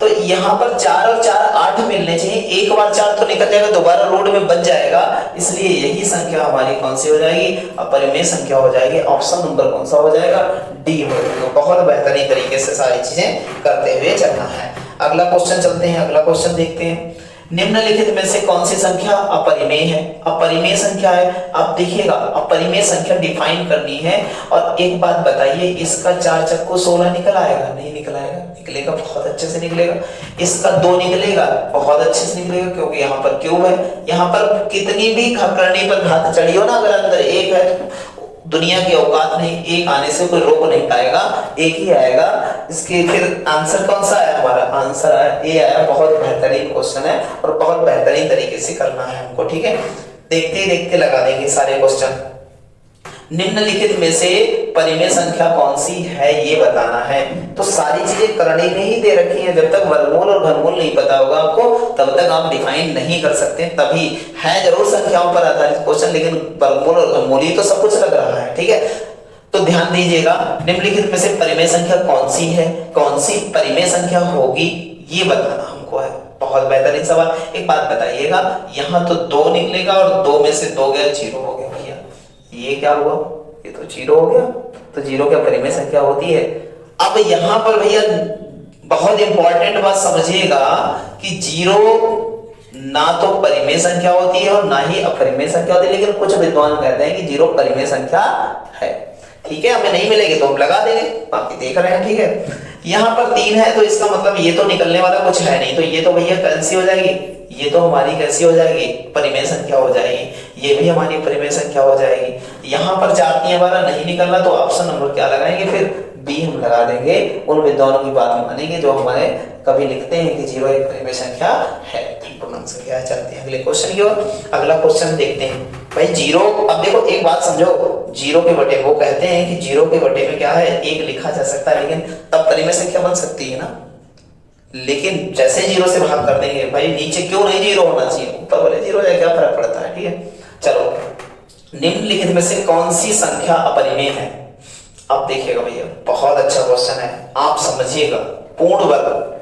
तो यहाँ पर 4 और 4 8 मिलने चाहिए, एक बार 4 तो निकल जाएगा, दोबारा रोड में बच जाएगा, इसलिए यही संख्या हमारी कौन सी हो जाएगी, अपरिमेय संख्या हो जाएगी। ऑप्शन नंबर कौन सा हो जाएगा, डी हो जाएगा। तो बहुत बेहतरीन तरीके से सारी चीजें करते हुए चलना है। अगला क्वेश्चन चलते हैं, अगला क्वेश्चन देखते हैं। निम्नलिखित में से कौन सी संख्या अपरिमेय है, अपरिमेय संख्या है। अब देखिएगा, अपरिमेय संख्या डिफाइन करनी है, और एक बात बताइए, इसका 4 चक्को 16 निकल आएगा, नहीं निकल आएगा, निकलेगा, बहुत अच्छे से निकलेगा। इसका 2 निकलेगा, बहुत अच्छे से निकलेगा, क्योंकि यहाँ पर क्यूब है। यहाँ पर कितनी भी करनी पर घात चढ़ी हो ना, अगर अंदर एक है तो दुनिया की औकात नहीं, एक आने से कोई रोक नहीं पाएगा, एक ही आएगा। इसके फिर आंसर कौन सा आया, हमारा आंसर आया ए आया। बहुत बेहतरीन क्वेश्चन है, और बहुत बेहतरीन तरीके से करना है हमको। ठीक है, देखते ही देखते लगा देंगे सारे क्वेश्चन। निम्नलिखित में से परिमेय संख्या कौन सी है, ये बताना है। तो सारी चीजें करने में ही दे रखी है, जब तक वर्गमूल और घनमूल नहीं पता होगा आपको, तब तक आप डिफाइन नहीं कर सकते। तभी है जरूर संख्याओं पर आधारित क्वेश्चन, लेकिन वर्गमूल और घनमूल ही तो सब कुछ लग रहा है। ठीक है, तो ध्यान दीजिएगा, निम्नलिखित में से परिमेय संख्या कौन सी है, कौन सी परिमेय संख्या होगी, ये बताना हमको है। बहुत बेहतरीन सवाल। एक बात बताइएगा, यहाँ तो 2 निकलेगा, और 2 में से 2 गया, 0 हो गया भैया। ये क्या हुआ, ये तो 0 हो गया, तो 0 क्या परिमेय संख्या होती है। अब यहाँ पर भैया बहुत इंपॉर्टेंट बात समझिएगा कि जीरो ना तो परिमेय संख्या होती है और ना ही अपरिमेय संख्या होती है, लेकिन कुछ विद्वान कहते हैं कि जीरो परिमेय संख्या है। ठीक है, हमें नहीं मिलेगी तो हम लगा देंगे, बाकी देख रहे हैं। ठीक है, यहाँ पर 3 है तो इसका मतलब ये तो निकलने वाला कुछ है नहीं, तो ये तो भैया कैंसी हो जाएगी, ये तो हमारी कैसी हो जाएगी, परिमेय संख्या हो जाएगी, ये भी हमारी परिमेय संख्या हो जाएगी। यहाँ पर 4 3 12 नहीं निकलना तो ऑप्शन नंबर क्या लगाएंगे, फिर बी हम लगा देंगे। उन विद्वानों की बात मानेंगे जो हमारे कभी लिखते हैं कि जीरो एक परिमेय संख्या है, पूर्णांक संख्या है। चलते हैं अगले क्वेश्चन की ओर। अगला क्वेश्चन देखते हैं भाई। जीरो, अब देखो एक बात समझो, जीरो के बटे, वो कहते हैं कि जीरो के बटे में क्या है, 1 लिखा जा सकता है, लेकिन तब परिमेय संख्या बन सकती है ना। लेकिन जैसे जीरो से भाग कर देंगे भाई, नीचे क्यों नहीं जीरो होना चाहिए, ऊपर वाले जीरो जाए, क्या फर्क पड़ता है। ठीक है, चलो निम्नलिखित में से कौन सी संख्या अपरिमेय है। अब देखिएगा भैया, बहुत अच्छा क्वेश्चन है, आप समझिएगा। पूर्ण वर्ग,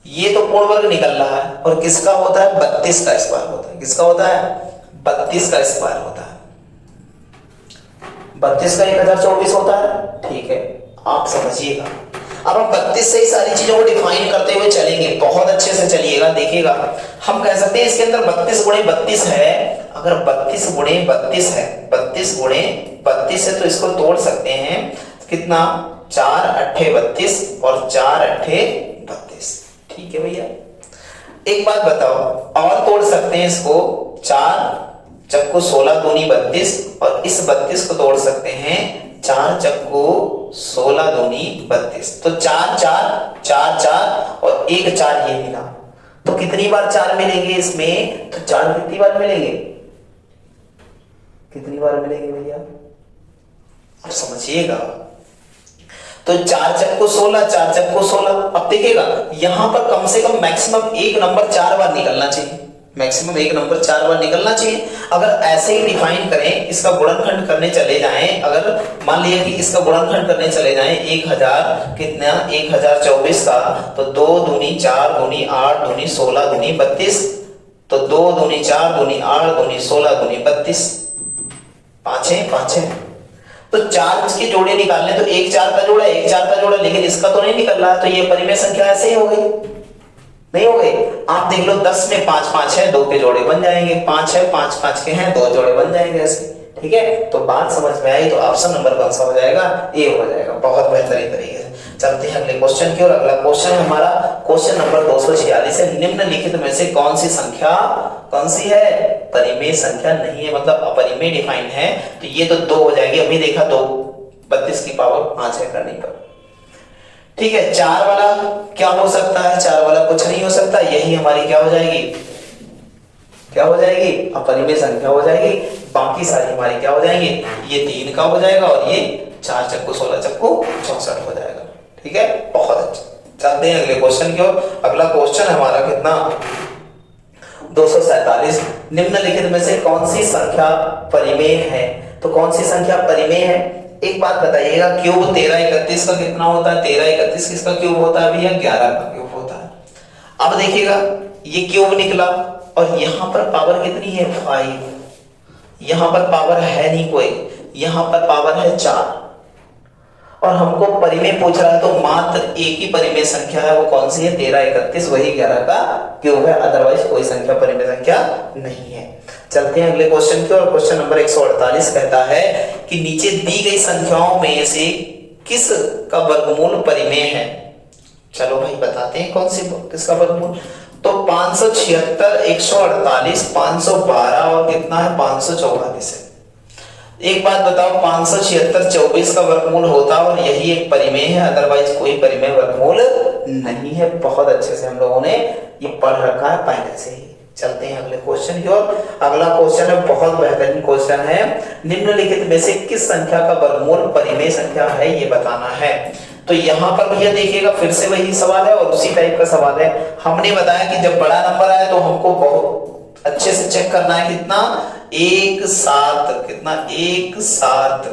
ये तो पूर्ण वर्ग निकल रहा है, और किसका होता है, 32 का स्क्वायर होता है। किसका होता है, 32 का स्क्वायर होता है। 32 का 1024 होता है। ठीक है, आप समझिएगा। अब हम 32 से ही सारी चीजों को डिफाइन करते हुए चलेंगे, बहुत अच्छे से चलिएगा, देखिएगा। हम कह सकते हैं इसके अंदर 32 गुणे 32 है। अगर 32 गुणे 32 है, 32 गुणे 32 है, तो इसको तोड़ सकते हैं कितना, 4 अट्ठे 32 और 4 अट्ठे 32। ठीक है भैया, एक बात बताओ, और तोड़ सकते हैं इसको, 4 चक्कू 16 दूनी 32, और इस 32 को तोड़ सकते हैं 4 चक्कू 16 दूनी 32। तो 4 4 4 4 और 1 4 ये मिला, तो कितनी बार 4 मिलेंगे इसमें, तो 4 कितनी बार मिलेंगे, कितनी बार मिलेंगे भैया, आप समझिएगा। तो 4 चक्कू 16, 4 चक्कू 16। अब देखिएगा यहां पर कम से कम मैक्सिमम एक नंबर 4 बार निकलना चाहिए, मैक्सिमम एक नंबर 4 बार निकलना चाहिए। अगर ऐसे ही डिफाइन करें, इसका गुणनखंड करने चले जाएं, अगर मान लिया कि इसका गुणनखंड करने चले जाएं 1000 कितना, 1024 का, तो 2 दूनी 4 दूनी 8 दूनी 16 दूनी 32, तो 2 दूनी 4 दूनी 8 दूनी 16 दूनी 32, 5 है। तो 4 के जोड़े निकालने, तो 1 4 का जोड़ा 1 4 का जोड़ा, लेकिन इसका तो नहीं निकल रहा, तो ये परिमेय संख्या ऐसे ही हो गई, नहीं हो गई। आप देख लो 10 में 5 5 है, 2 के जोड़े बन जाएंगे, 5 है 5 5 के हैं, 2 जोड़े बन जाएंगे ऐसे। ठीक है, तो बात समझ में आई, तो ऑप्शन नंबर कौन सा हो जाएगा, ए हो जाएगा। बहुत बेहतरीन तरीके से चलते हैं अगले क्वेश्चन की ओर। अगला क्वेश्चन हमारा क्वेश्चन नंबर 246 है। निम्नलिखित में से कौन सी संख्या, कौन सी है, परिमेय संख्या नहीं है, मतलब अपरिमेय डिफाइन है, तो ये तो 2 हो जाएगी। अभी देखा 2 32 की पावर 5 है करने पर। ठीक है, 4 वाला क्या हो सकता है, 4 वाला कुछ नहीं हो सकता, यही हमारी क्या हो जाएगी, क्या हो जाएगी, अपरिमेय संख्या हो जाएगी। बाकी सारी हमारी क्या हो जाएंगे, ये 3 का हो जाएगा, और ये 4 चक्कू 16 चक्कू 64 हो जाएगा। ठीक है, बहुत अच्छा। चलते हैं अगले क्वेश्चन की ओर। अगला क्वेश्चन हमारा कितना, 247। निम्नलिखित में से कौन सी संख्या परिमेय है, तो कौन सी संख्या परिमेय है, एक बात बताइएगा। क्यूब 13 31 का कितना होता है, 13 31 किसका क्यूब होता है भैया, 11 का क्यूब होता है। अब देखिएगा ये क्यूब निकला, और यहां पर पावर कितनी है, 5। यहां पर पावर है नहीं कोई, यहां पर पावर है 4, और हमको परिमेय पूछ रहा है, तो मात्र एक ही परिमेय संख्या है, वो कौन सी है, 13 31, वही 11 का क्यूब है, अदरवाइज कोई संख्या परिमेय संख्या नहीं है। चलते हैं अगले क्वेश्चन की ओर। क्वेश्चन नंबर 148 कहता है कि नीचे दी गई संख्याओं में से किस का वर्गमूल परिमेय है। चलो भाई बताते हैं कौन सी, किसका वर्गमूल, तो 576 148 512 और कितना है 544 है। एक बात बताओ, 576 24 का वर्गमूल होता और यही एक परिमेय है, अदरवाइज कोई परिमेय वर्गमूल नहीं है। बहुत अच्छे से हम लोगों ने ये पढ़ रखा है पहले से ही। चलते हैं अगले क्वेश्चन की ओर। अगला क्वेश्चन है, बहुत बेहतरीन क्वेश्चन है। निम्नलिखित में से किस संख्या का वर्गमूल परिमेय संख्या है, ये बताना है। तो यहाँ पर भैया देखिएगा, फिर से वही सवाल है और उसी टाइप का सवाल है। हमने बताया कि जब बड़ा नंबर आए तो हमको बहुत अच्छे से चेक करना है, कितना 1 7, कितना 1 7,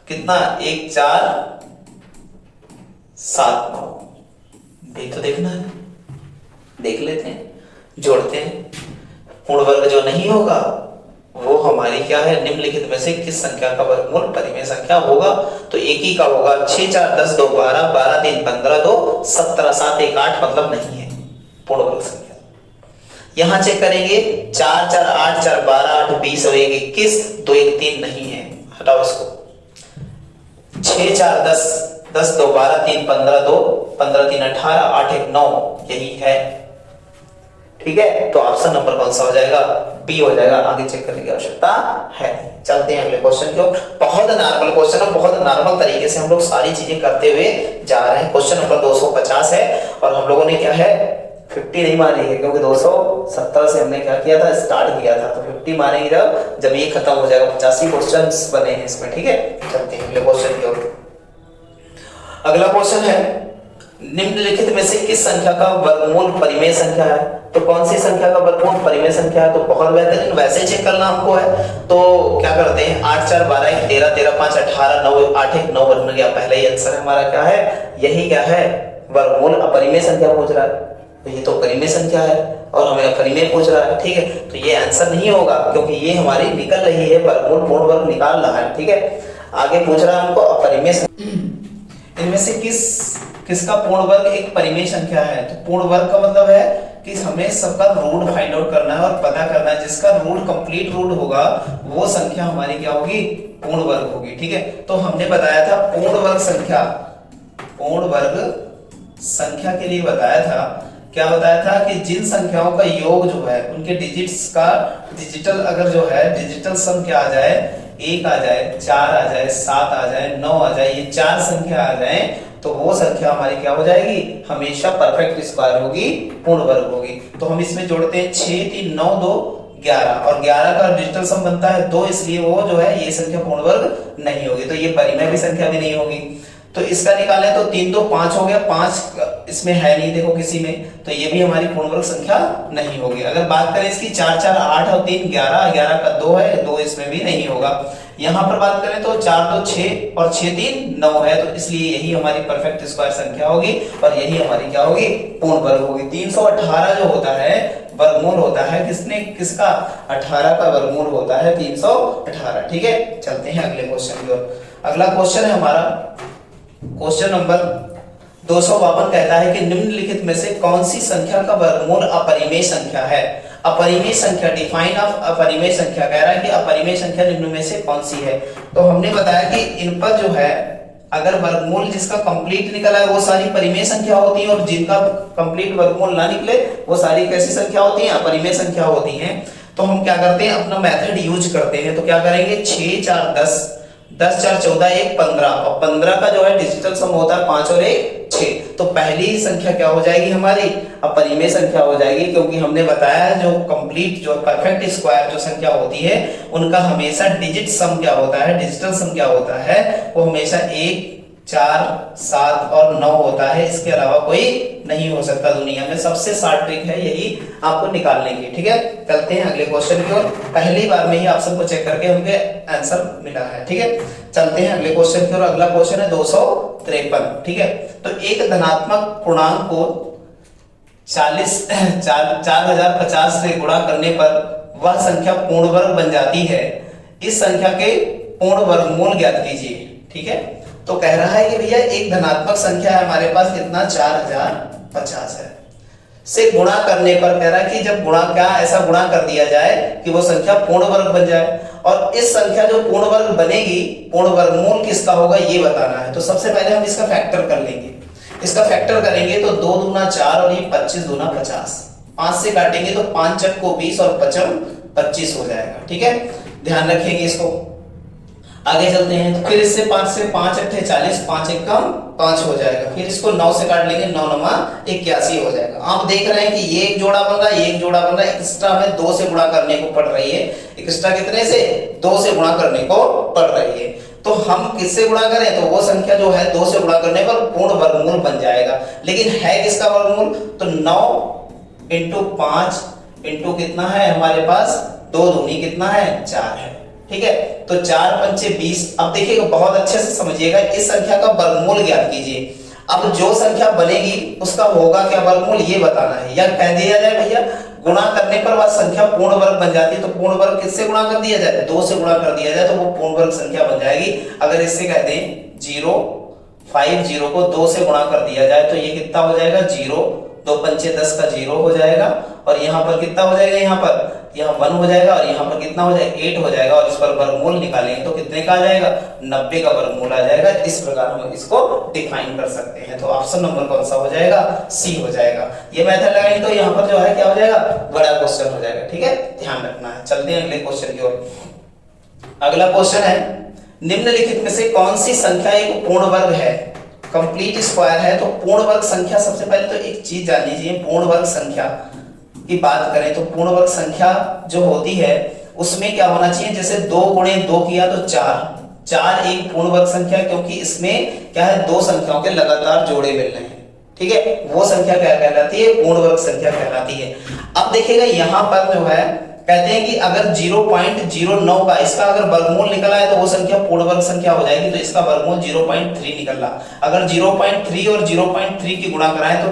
कितना 1 4 7 9, देख तो देखना है, देख लेते हैं, जोड़ते हैं। पूर्ण वर्ग जो नहीं होगा वो हमारी क्या है, निम्नलिखित में से किस संख्या का वर्गमूल परिमेय संख्या होगा। तो एक ही का होगा। 6 4 10 2 12, 12 3 15, 2 17, 7 1 8 मतलब नहीं है पूर्ण वर्ग संख्या। यहां चेक करेंगे 4 4 8 4 12 8 20 और 1 21, 2 1 3 नहीं है, हटाओ इसको। 6 4 10 10 2 12 3 15, 2 15 3 18, 8 1 9 यही है। ठीक है, तो ऑप्शन नंबर कौन सा हो जाएगा? बी हो जाएगा। आगे चेक करने की आवश्यकता है। चलते हैं अगले क्वेश्चन की ओर। बहुत नॉर्मल क्वेश्चन है, बहुत नॉर्मल तरीके से हम लोग सारी चीजें करते हुए जा रहे हैं। क्वेश्चन नंबर 250 है और हम लोगों ने क्या है 50 नहीं मारी है, क्योंकि 270 से हमने क्या किया था, स्टार्ट किया था। तो 50 मारेंगे जब ये खत्म हो जाएगा। 85 क्वेश्चंस बने हैं इसमें। ठीक है, चलते हैं अगले क्वेश्चन की ओर। अगला क्वेश्चन है निम्नलिखित में से किस संख्या का वर्गमूल परिमेय संख्या है? तो कौन सी संख्या का वर्गमूल परिमेय संख्या है? तो बहुत बेहतरीन, वैसे चेक करना हमको है। तो क्या करते हैं 8 4 12 1 13 13 5 18 9 8 1 9 बन गया। पहले ही आंसर हमारा क्या है, यही क्या है वर्गमूल। अपरिमेय संख्या पूछ रहा है तो ये तो परिमेय संख्या है और हमें अपरिमेय पूछ रहा है। ठीक है, तो ये आंसर नहीं होगा क्योंकि ये हमारी निकल रही है वर्गमूल, पूर्ण वर्ग निकाल रहा है। ठीक है, आगे पूछ रहा है हमको अपरिमेय। इनमें से किसका पूर्ण वर्ग एक परिमेय संख्या है? तो पूर्ण वर्ग का मतलब है कि हमें सबका रूट फाइंड आउट करना है और पता करना है। जिसका रूट कंप्लीट रूट होगा वो संख्या हमारी क्या होगी, पूर्ण वर्ग होगी। ठीक है, तो हमने बताया था पूर्ण वर्ग संख्या के लिए बताया था, क्या बताया था कि जिन संख्याओं का योग जो है उनके डिजिट्स का डिजिटल अगर जो है डिजिटल सम क्या आ जाए, 1 आ जाए, 4 आ जाए, 7 आ जाए, 9 आ जाए, ये 4 संख्या आ जाए तो वो संख्या हमारी क्या हो जाएगी, हमेशा परफेक्ट स्क्वायर होगी, पूर्ण वर्ग होगी। तो हम इसमें जोड़ते हैं 6 3 9 2 11 और 11 का डिजिटल सम बनता है 2, इसलिए वो जो है ये संख्या पूर्ण वर्ग नहीं होगी। तो ये परिमेय भी संख्या भी नहीं होगी। तो इसका निकालें तो 3 2 5 हो गया, 5 इसमें है नहीं देखो किसी में, तो ये भी हमारी पूर्ण वर्ग संख्या नहीं होगी। अगर बात करें इसकी 4 4 8 और 3 11, 11 का 2 है, 2 इसमें भी नहीं होगा। यहाँ पर बात करें तो 4 2 6 और 6 3 9 है, तो इसलिए यही हमारी परफेक्ट स्क्वायर संख्या होगी और यही हमारी क्या होगी, पूर्ण वर्ग होगी। 318 जो होता है वर्गमूल होता है किसका 18 का वर्गमूल होता है 318। ठीक है, चलते हैं अगले क्वेश्चन की ओर। अगला क्वेश्चन है हमारा क्वेश्चन नंबर 252, कहता है कि निम्नलिखित में से कौन सी संख्या का वर्गमूल अपरिमेय संख्या है? अपरिमेय संख्या, डिफाइन ऑफ अपरिमेय संख्या, कह रहा है कि अपरिमेय संख्या निम्न में से कौन सी है। तो हमने बताया कि इन पर जो है अगर वर्गमूल जिसका कंप्लीट निकला है वो सारी परिमेय संख्या होती है और जिनका कंप्लीट वर्गमूल ना निकले वो सारी कैसी संख्या होती है, अपरिमेय संख्या होती हैं। तो हम क्या करते हैं, अपना मेथड यूज करते हैं। तो क्या करेंगे 6 4 10 10 4 14 1 15 और 15 का जो है डिजिटल सम होता है 5 और 1 6। तो पहली संख्या क्या हो जाएगी हमारी, अपरिमेय संख्या हो जाएगी, क्योंकि हमने बताया जो कंप्लीट जो परफेक्ट स्क्वायर जो संख्या होती है उनका हमेशा डिजिट सम क्या होता है, डिजिटल सम क्या होता है, वो हमेशा 1 4 7 और 9 होता है। इसके अलावा कोई नहीं हो सकता दुनिया में। सबसे शॉर्ट ट्रिक है यही आपको निकालने की। ठीक है, चलते हैं अगले क्वेश्चन की ओर। पहली बार में ही ऑप्शन को चेक करके हमें आंसर मिला है। ठीक है, चलते हैं अगले क्वेश्चन की ओर। अगला क्वेश्चन है 253। ठीक है, तो एक धनात्मक पूर्णांक को 4050 से गुणा करने पर वह संख्या पूर्ण वर्ग बन जाती है। इस संख्या के पूर्ण वर्गमूल ज्ञात कीजिए। ठीक है, तो कह रहा है कि भैया एक धनात्मक संख्या है हमारे पास कितना 4050 है, से गुणा करने पर कह रहा है कि जब गुणा क्या ऐसा गुणा कर दिया जाए कि वो संख्या पूर्ण वर्ग बन जाए। और इस संख्या जो पूर्ण वर्ग बनेगी, पूर्ण वर्गमूल किसका होगा ये बताना है। तो सबसे पहले हम इसका फैक्टर कर लेंगे। इसका फैक्टर करेंगे तो 2 दूना 4 और ये 25 दूना 50, 5 से काटेंगे तो 5 चट को 20 और 25 हो जाएगा। ठीक है, ध्यान रखेंगे इसको। आगे चलते हैं तो फिर इससे 5 से 5 अट्ठे 40, 5 एक कम 5 हो जाएगा। फिर इसको 9 से काट लेंगे, 9 9 81 हो जाएगा। आप देख रहे हैं कि ये एक जोड़ा बन रहा है, ये एक जोड़ा बन रहा है। एक्स्ट्रा हमें 2 से गुणा करने को पड़ रही है। एक्स्ट्रा कितने से, 2 से गुणा करने को पड़ रही है। तो हम किससे गुणा करें, तो वो संख्या जो है 2 से गुणा करने पर पूर्ण वर्गमूल बन जाएगा। लेकिन है किसका वर्गमूल, तो 9 इंटू 5 इंटू कितना है हमारे पास, 2 दूनी कितना है 4 है। ठीक है, तो 4 पंचे 20। अब देखिएगा बहुत अच्छे से समझिएगा, इस संख्या का वर्गमूल ज्ञात कीजिए। अब जो संख्या बनेगी उसका होगा क्या वर्गमूल ये बताना है, या कह दिया जाए भैया गुणा करने पर वह संख्या पूर्ण वर्ग बन जाती है। तो पूर्ण वर्ग किससे गुणा कर दिया जाए, 2 से गुणा कर दिया जाए तो वो पूर्ण वर्ग संख्या बन जाएगी। अगर इससे कहते हैं 0 5 0 को 2 से गुणा कर दिया जाए तो ये कितना हो जाएगा, 0 2 पंचे 10 का 0 हो जाएगा, और यहाँ पर कितना हो जाएगा, यहाँ 1 हो जाएगा, और यहाँ पर कितना हो जाएगा, 8 हो जाएगा, और इस पर वर्गमूल निकालेंगे तो कितने का आ जाएगा, 90 का वर्गमूल आ जाएगा। इस प्रकार हम इसको डिफाइन कर सकते हैं। तो ऑप्शन नंबर कौन सा हो जाएगा, सी हो जाएगा। ये मेथड लगाएंगे तो यहाँ पर जो है क्या हो जाएगा, बड़ा क्वेश्चन हो जाएगा। ठीक है, ध्यान रखना है। चलते हैं अगले क्वेश्चन की ओर। अगला क्वेश्चन है, निम्नलिखित में से कौन सी संख्या एक पूर्ण वर्ग है, कंप्लीट स्क्वायर है। तो पूर्ण वर्ग संख्या, सबसे पहले तो एक चीज जान लीजिए, पूर्ण वर्ग संख्या की बात करें तो पूर्ण वर्ग संख्या जो होती है उसमें क्या होना चाहिए, जैसे 2 गुणे 2 किया तो 4 एक पूर्ण वर्ग संख्या, क्योंकि इसमें क्या है, 2 संख्याओं के लगातार जोड़े मिल रहे हैं। ठीक है, वो संख्या क्या कहलाती है, पूर्ण वर्ग संख्या कहलाती है। अब देखिएगा यहाँ पर जो है कहते हैं कि अगर 0.09 का इसका अगर वर्गमूल निकला है तो वो संख्या पूर्ण वर्ग संख्या हो जाएगी। तो इसका वर्गमूल 0.3 निकल रहा। अगर 0.3 और 0.3 की गुणा कराएं तो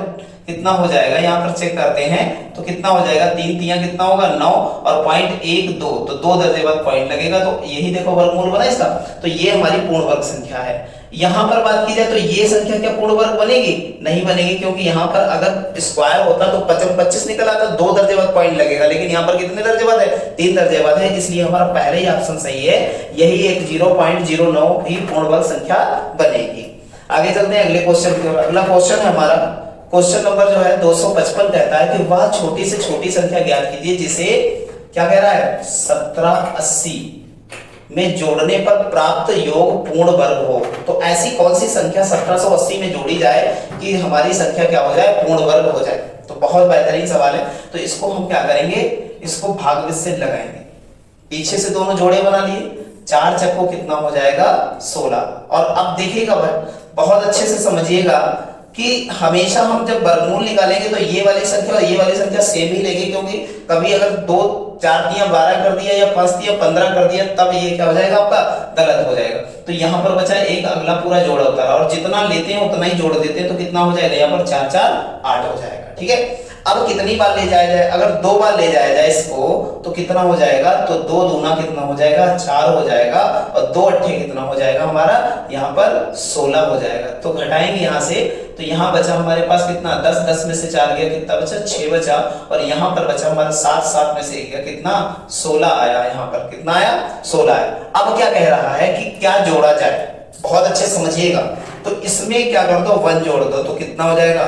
कितना हो जाएगा, यहाँ पर चेक करते हैं तो कितना हो जाएगा, 3 3 कितना होगा 9, और 0.12 तो 2 दर्जे बाद पॉइंट लगेगा, तो यही देखो वर्गमूल बना इसका। तो ये हमारी पूर्ण वर्ग संख्या है। यहाँ पर बात की जाए तो ये संख्या क्या पूर्ण वर्ग बनेगी, नहीं बनेगी, क्योंकि यहाँ पर अगर स्क्वायर होता तो 25 निकल आता, 2 दर्जे बाद पॉइंट लगेगा, लेकिन यहाँ पर कितने दर्जे बाद है, 3 दर्जे बाद है, इसलिए हमारा पहले ही ऑप्शन सही है, यही एक 0.09 भी पूर्ण वर्ग संख्या बनेगी। आगे चलते हैं अगले क्वेश्चन की ओर। अगला क्वेश्चन है हमारा, क्वेश्चन नंबर जो है 255 कहता है कि वह छोटी से छोटी संख्या ज्ञात कीजिए जिसे क्या कह रहा है, 1780 में जोड़ने पर प्राप्त योग पूर्ण वर्ग हो। तो ऐसी कौन सी संख्या 1780 में जोड़ी जाए कि हमारी संख्या क्या हो जाए, पूर्ण वर्ग हो जाए। तो बहुत बेहतरीन सवाल है। तो इसको हम क्या करेंगे, इसको भाग से लगाएंगे, पीछे से दोनों जोड़े बना लिए, 4 चक्को कितना हो जाएगा 16। और अब देखिएगा भाई बहुत अच्छे से समझिएगा कि हमेशा हम जब वर्गमूल निकालेंगे तो ये वाली संख्या और ये वाली संख्या सेम ही लेंगे, क्योंकि कभी अगर 2 4 दिया 12 कर दिया या 5 दिया 15 कर दिया तब ये क्या हो जाएगा, आपका गलत हो जाएगा। तो यहाँ पर बचा एक अगला पूरा जोड़ा होता है, और जितना लेते हैं उतना ही जोड़ देते हैं, तो कितना हो जाएगा, यहाँ पर 4 4 8 हो जाएगा। ठीक है, अब कितनी बार ले जाया जाए, अगर 2 बार ले जाया जाए इसको तो कितना हो जाएगा, तो 2 दूना कितना हो जाएगा, 4 हो जाएगा, और 2 अट्ठे कितना हो जाएगा हमारा, यहाँ पर 16 हो जाएगा। तो घटाएंगे यहाँ से, तो यहाँ बचा हमारे पास कितना, 10 10 में से 4 गया, कितना बचा 6 बचा, और यहाँ पर बचा हमारा 7 7 में से गया कितना 16 आया, यहाँ पर कितना आया 16 आया। अब क्या कह रहा है कि क्या जोड़ा जाए, बहुत अच्छे समझिएगा। तो इसमें क्या कर दो, 1 जोड़ दो, तो कितना हो जाएगा,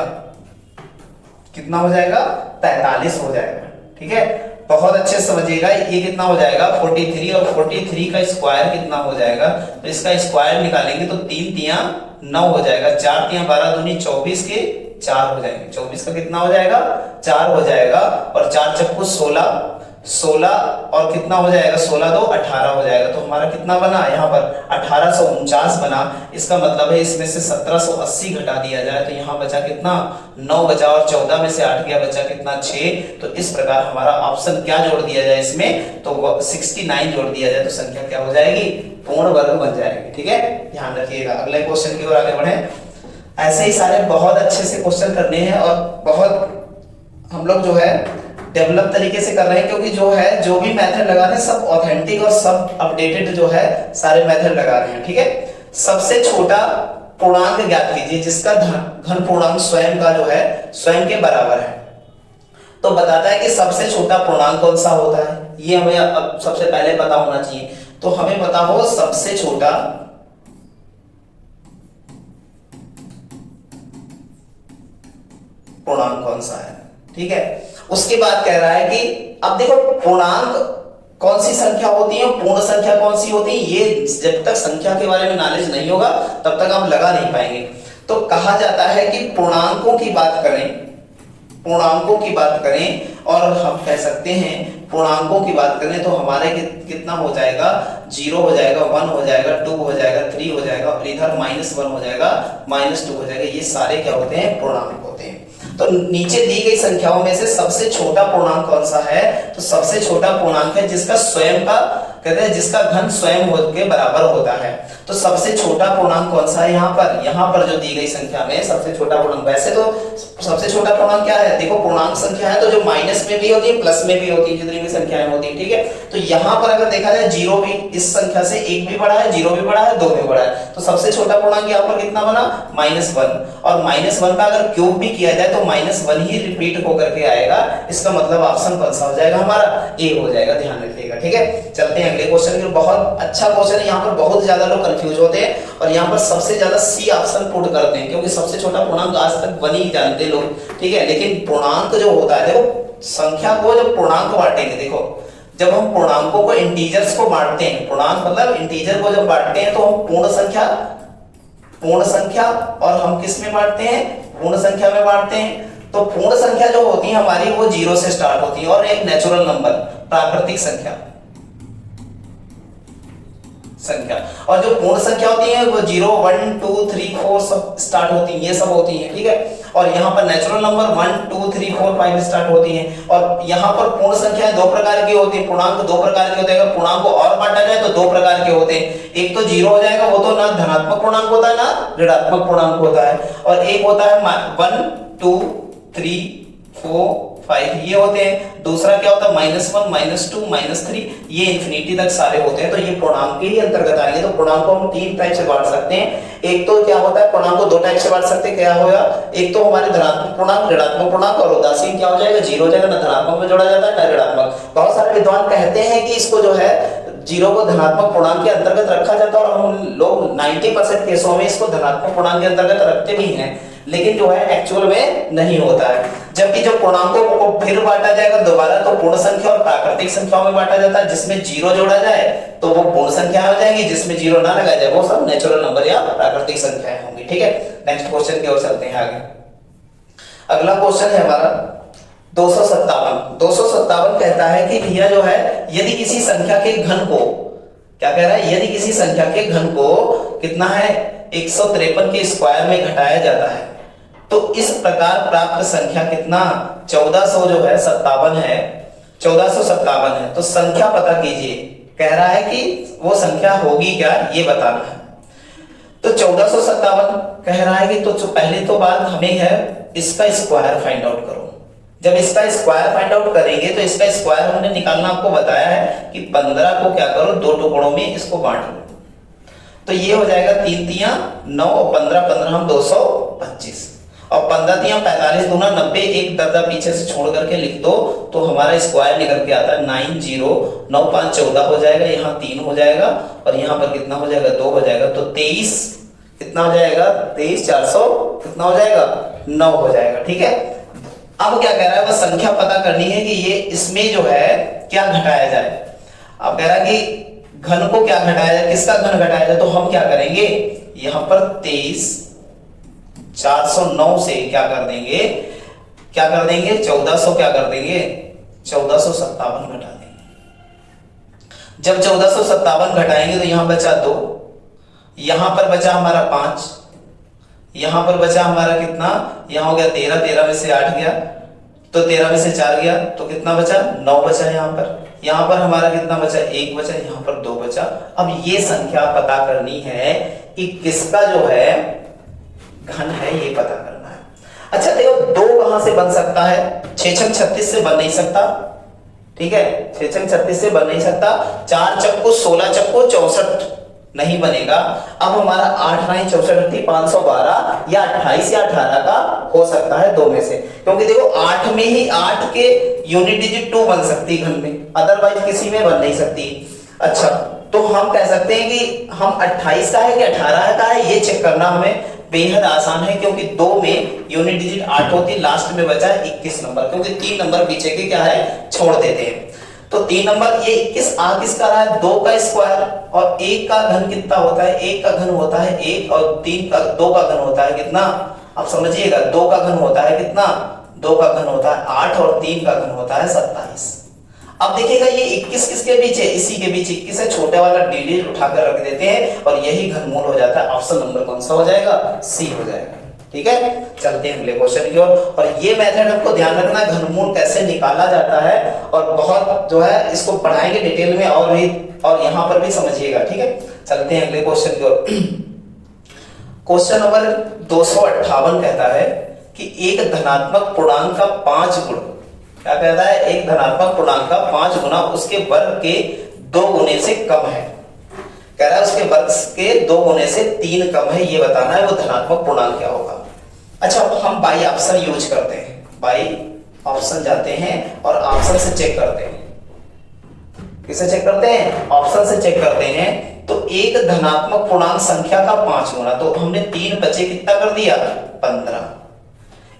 कितना हो जाएगा 43 हो जाएगा। ठीक है, बहुत अच्छे समझिएगा। ये कितना हो जाएगा 43, और 43 का स्क्वायर कितना हो जाएगा, तो इसका स्क्वायर निकालेंगे तो 3 तिया 9 हो जाएगा, 4 तिया 12 दूनी 24 के 4 हो जाएंगे, 24 का कितना हो जाएगा 4 हो जाएगा, और 4 चक्कू 16 और कितना हो जाएगा 16 2 18 हो जाएगा। तो हमारा कितना बना, यहाँ पर 1849 बना। इसका मतलब है इसमें से 1780 घटा दिया जाए तो यहाँ बचा कितना 9 बचा, और 14 में से 8 गया, बचा कितना 6। तो इस प्रकार हमारा ऑप्शन क्या जोड़ दिया जाए इसमें, तो 69 जोड़ दिया जाए तो संख्या क्या हो जाएगी, पूर्ण वर्ग बन जाएगी। ठीक है, ध्यान रखिएगा। अगले क्वेश्चन की ओर आगे बढ़े। ऐसे ही सारे बहुत अच्छे से क्वेश्चन करने हैं, और बहुत हम लोग जो है डेवलप तरीके से कर रहे हैं, क्योंकि जो भी मेथड लगा रहे हैं सब ऑथेंटिक और सब अपडेटेड जो है सारे मेथड लगा रहे हैं। ठीक है, सबसे छोटा पूर्णांक ज्ञात कीजिए जिसका घन पूर्णांक स्वयं का जो है स्वयं के बराबर है। तो बताता है कि सबसे छोटा पूर्णांक कौन सा होता है, ये हमें अब सबसे पहले पता होना चाहिए। तो हमें पता हो सबसे छोटा पूर्णांक कौन सा है। ठीक है, उसके बाद कह रहा है कि अब देखो पूर्णांक कौन सी संख्या होती है, पूर्ण संख्या कौन सी होती है, ये जब तक संख्या के बारे में नॉलेज नहीं होगा तब तक आप लगा नहीं पाएंगे। तो कहा जाता है कि पूर्णांकों की बात करें और हम कह सकते हैं पूर्णांकों की बात करें तो हमारे कितना हो जाएगा, 0 हो जाएगा, 1 हो जाएगा, 2 हो जाएगा, 3 हो जाएगा, और इधर -1 हो जाएगा, -2 हो जाएगा। ये सारे क्या होते हैं, पूर्णांक होते हैं। तो नीचे दी गई संख्याओं में से सबसे छोटा पूर्णांक कौन सा है, तो सबसे छोटा पूर्णांक है जिसका स्वयं का कहते हैं जिसका घन स्वयं के बराबर होता है। तो सबसे छोटा पूर्णांक कौन सा है यहाँ पर जो दी गई संख्या में सबसे छोटा पूर्णांक, वैसे तो सबसे छोटा पूर्णांक क्या है, देखो पूर्णांक संख्या है तो जो माइनस में भी होती है प्लस में भी होती है, जितनी भी संख्याएं होती है, ठीक है। तो यहाँ पर अगर देखा जाए जीरो भी इस संख्या से एक भी बड़ा है, जीरो भी बड़ा है, दो भी बड़ा है, तो सबसे छोटा पूर्णांक यहाँ पर कितना बना -1, और -1 का अगर क्यूब भी किया जाए तो -1 ही रिपीट होकर के आएगा। इसका मतलब ऑप्शन कौन सा हो जाएगा हमारा, ए हो जाएगा, ध्यान रखिएगा, ठीक है। चलते हैं अगले क्वेश्चन की। बहुत अच्छा क्वेश्चन है, यहाँ पर बहुत ज्यादा लोग कंफ्यूज होते हैं और यहाँ पर सबसे ज्यादा सी ऑप्शन पुट करते हैं, क्योंकि सबसे छोटा पूर्णांक आज तक 1 ही जानते लोग, ठीक है। लेकिन पूर्णांक जो होता है, देखो संख्या को जब पूर्णांक बांटेंगे, देखो जब हम पूर्णांकों को इंटीजर्स को बांटते हैं, पूर्णांक मतलब इंटीजर को जब बांटते हैं तो हम पूर्ण संख्या और हम किस में बांटते हैं, पूर्ण संख्या में बांटते हैं। तो पूर्ण संख्या जो होती है हमारी वो 0 से स्टार्ट होती है, और एक नेचुरल नंबर प्राकृतिक संख्या और जो पूर्ण संख्या होती है वो 0 1 2 3 4 सब स्टार्ट होती है, ये सब होती है, ठीक है। और यहाँ पर नेचुरल नंबर 1 2 3 4 5 स्टार्ट होती है। और यहाँ पर पूर्ण संख्याएं दो प्रकार की होती है, पूर्णांक दो प्रकार के होते हैं। अगर पूर्णांक को और बांटा जाए तो दो प्रकार के होते हैं, एक तो 0 हो जाएगा, वो तो ना धनात्मक पूर्णांक होता है ना ऋणात्मक पूर्णांक होता है, और एक होता है 1 2 3 4 5 ये होते हैं। दूसरा क्या होता है -1 -2 -3, ये इंफिनिटी तक सारे होते हैं। तो ये पूर्णांक के ही अंतर्गत आएंगे। तो पूर्णांक को हम 3 टाइप से बांट सकते हैं। एक तो क्या होता है, पूर्णांक को 2 टाइप से बांट सकते हैं, क्या होगा, एक तो हमारे धनात्मक पूर्णांक, ऋणात्मक पूर्णांक, और उदासीन क्या हो जाएगा, 0 हो जाएगा, ना धनात्मक में जोड़ा जाता है ना ऋणात्मक। बहुत सारे विद्वान कहते हैं कि इसको जो है 0 को धनात्मक पूर्णांक के अंतर्गत रखा जाता है, और हम लोग 90% केसों में इसको धनात्मक पूर्णांक के अंतर्गत रखते भी हैं, लेकिन जो है एक्चुअल में नहीं होता है। जबकि जब पूर्णांकों को फिर बांटा जाएगा दोबारा तो पूर्ण संख्या और प्राकृतिक संख्याओं में बांटा जाता है। जिसमें 0 जोड़ा जाए तो वो पूर्ण संख्या हो जाएगी, जिसमें 0 ना लगाया जाए वो सब नेचुरल नंबर या प्राकृतिक संख्याएं होंगी, ठीक है। नेक्स्ट क्वेश्चन की ओर चलते हैं आगे। अगला क्वेश्चन है हमारा 257 कहता है कि भैया जो है यदि किसी संख्या के घन को, क्या कह रहा है, यदि किसी संख्या के घन को कितना है 153 के स्क्वायर में घटाया जाता है तो इस प्रकार प्राप्त संख्या कितना 1400 जो है 57 है, 1457 है। तो संख्या पता कीजिए, कह रहा है कि वो संख्या होगी क्या ये बताना है। तो 1457 कह रहा है कि तो पहली तो बात हमें है इसका स्क्वायर फाइंड आउट करो। जब इसका स्क्वायर फाइंड आउट करेंगे तो इसका स्क्वायर हमने निकालना आपको बताया है कि 15 को क्या करो 2 टुकड़ों में इसको बांट लो। तो ये हो जाएगा 3 तियां 9 और 15 15 हम 225, और 15 तियां 45 दूना 90, एक दर्जा पीछे से छोड़ करके लिख दो तो हमारा स्क्वायर निकल के आता है 90, 9 5 14 हो जाएगा, यहाँ 3 हो जाएगा और यहाँ पर कितना हो जाएगा 2 हो जाएगा। तो 23 कितना हो जाएगा 23 400 कितना हो जाएगा 9 हो जाएगा, ठीक है। अब क्या कह रहा है, वह संख्या पता करनी है कि ये इसमें जो है क्या घटाया जाए। अब कह रहा है कि घन को क्या घटाया जाए, किसका घन घटाया जाए। तो हम क्या करेंगे, यहां पर 23 409 से क्या कर देंगे 1400 क्या कर देंगे 1457 घटा देंगे। जब 1457 घटाएंगे तो यहां बचा 2, यहां पर बचा हमारा 5, यहां पर बचा हमारा कितना, यहां हो गया 13, 13 में से 8 गया तो 13 में से 4 गया तो कितना बचा 9 बचा। यहां पर हमारा कितना बचा 1 बचा, यहां पर 2 बचा। अब ये संख्या पता करनी है कि किसका जो है घन है, ये पता करना है। अच्छा देखो 2 कहां से बन सकता है, 6 छक 36 से बन नहीं सकता, ठीक है 6 छक 36 से बन नहीं सकता। 4 चक्कू 16 चक्कू 64 नहीं बनेगा। अब हमारा 8 9 64 512 या 28 या 18 का हो सकता है 2 में से, क्योंकि देखो 8 में ही 8 के यूनिट डिजिट 2 बन सकती है घन में, अदरवाइज किसी में बन नहीं सकती। अच्छा तो हम कह सकते हैं कि हम 28 का है कि 18 का है ये चेक करना हमें बेहद आसान है, क्योंकि 2 में यूनिट डिजिट 8 होती है, लास्ट में बचा 21 नंबर, क्योंकि 3 नंबर पीछे के क्या है छोड़ देते हैं। तो 3 नंबर ये 21 आ किसका रहा है 2 का स्क्वायर, और 1 का घन कितना होता है, 1 का घन होता है 1 और 3 का 2 का घन होता है कितना, आप समझिएगा 2 का घन होता है कितना 2 का घन होता है 8 और 3 का घन होता है 27। अब देखिएगा ये 21 किसके बीच है, इसी के बीच 21 है, छोटे वाला डी उठाकर रख देते हैं और यही घनमूल हो जाता है। ऑप्शन नंबर कौन सा हो जाएगा, सी हो जाएगा, ठीक है। चलते हैं अगले क्वेश्चन की ओर। और ये मेथड हमको ध्यान रखना घनमूल कैसे निकाला जाता है, और बहुत जो है इसको पढ़ाएंगे डिटेल में और भी और यहाँ पर भी समझिएगा, ठीक है। चलते हैं अगले क्वेश्चन की ओर। क्वेश्चन नंबर 258 कहता है कि एक धनात्मक पूर्णांक का 5 गुण, क्या कहता है, एक धनात्मक पूर्णांक का 5 गुना उसके वर्ग के 2 गुने से कम है। कह रहा है उसके वर्ग के 2 गुने से 3 कम है, ये बताना है वो धनात्मक पूर्णांक क्या होगा। अच्छा, हम बाई ऑप्शन यूज करते हैं, बाई ऑप्शन जाते हैं और ऑप्शन से चेक करते हैं। किसे चेक करते हैं? ऑप्शन से चेक करते हैं। तो एक धनात्मक पूर्णांक संख्या का 5 गुना, तो हमने 3 बचे कितना कर दिया? 15।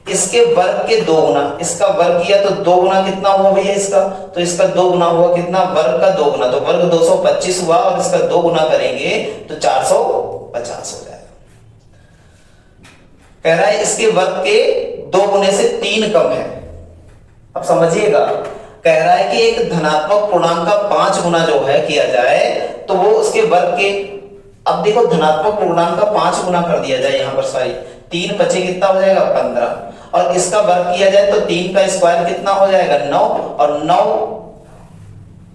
इसके वर्ग के 2 गुना, इसका वर्ग किया तो 2 गुना कितना हुआ भैया इसका? तो इसका 2 गुना हुआ कितना? वर्ग का 2 गुना, तो वर्ग 225 हुआ और इसका 2 गुना करेंगे तो 450 हो जाएगा। कह रहा है इसके वर्ग के 2 गुने से 3 कम है। अब समझिएगा, कह रहा है कि एक धनात्मक पूर्णांक का 5 गुना जो है किया जाए तो वो उसके वर्ग के, अब देखो धनात्मक पूर्णांक का 5 गुना कर दिया जाए यहां पर, सॉरी 3 बचे कितना हो जाएगा? 15, और इसका वर्ग किया जाए तो 3 का स्क्वायर कितना हो जाएगा? 9, और 9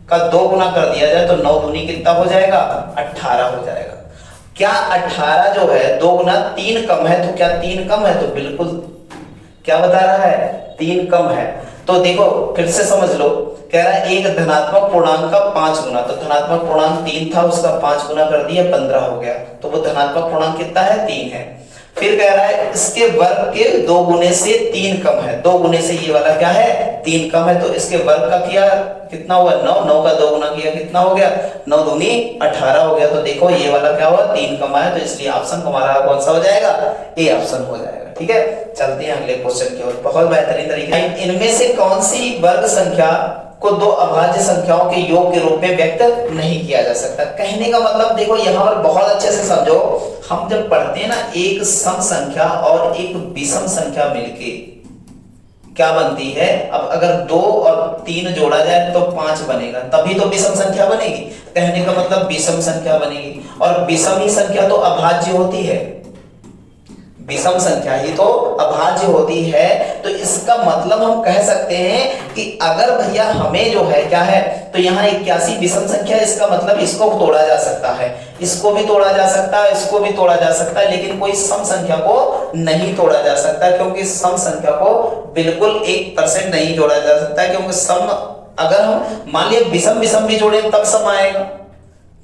का 2 गुना कर दिया जाए तो 9 दूनी कितना हो जाएगा? 18 हो जाएगा। क्या 18 जो है 2 गुना 3 कम है? तो क्या 3 कम है? तो बिल्कुल, क्या बता रहा है? 3 कम है। तो देखो फिर से समझ लो, कह रहा है एक धनात्मक पूर्णांक का 5 गुना, तो धनात्मक पूर्णांक 3 था, उसका 5 गुना कर दिया 15 हो गया, तो वो धनात्मक पूर्णांक कितना है? 3 है। फिर कह रहा है इसके वर्ग के 2 गुने से 3 कम है, 2 गुने से ये वाला क्या है? 3 कम है, तो इसके वर्ग का किया कितना हुआ? 9, 9 का 2 गुना किया कितना हो गया? 9 दूनी 18 हो गया। तो देखो ये वाला क्या हुआ? 3 कम आया, तो इसलिए ऑप्शन हमारा कौन सा हो जाएगा? ए ऑप्शन हो जाएगा, ठीक है। चलते हैं अगले क्वेश्चन की ओर। बहुत बेहतरीन तरीके, इनमें से कौन सी वर्ग संख्या को 2 अभाज्य संख्याओं के योग के रूप में व्यक्त नहीं किया जा सकता? कहने का मतलब देखो यहाँ पर बहुत अच्छे से समझो, हम जब पढ़ते हैं ना, एक सम संख्या और एक विषम संख्या मिलके क्या बनती है? अब अगर 2 और 3 जोड़ा जाए तो 5 बनेगा, तभी तो विषम संख्या बनेगी। कहने का मतलब विषम संख्या बनेगी, और विषम ही संख्या तो अभाज्य होती है, विषम संख्या ही तो अभाज्य होती है। तो इसका मतलब हम कह सकते हैं कि अगर भैया हमें जो है क्या है, तो यहाँ 81 विषम संख्या, इसका मतलब इसको तोड़ा जा सकता है, इसको भी तोड़ा जा सकता है, इसको भी तोड़ा जा सकता है, लेकिन कोई सम संख्या को नहीं तोड़ा जा सकता, क्योंकि सम संख्या को बिल्कुल 1% नहीं जोड़ा जा सकता, क्योंकि सम अगर हम मान लिया विषम विषम भी जोड़े तब सम आएगा,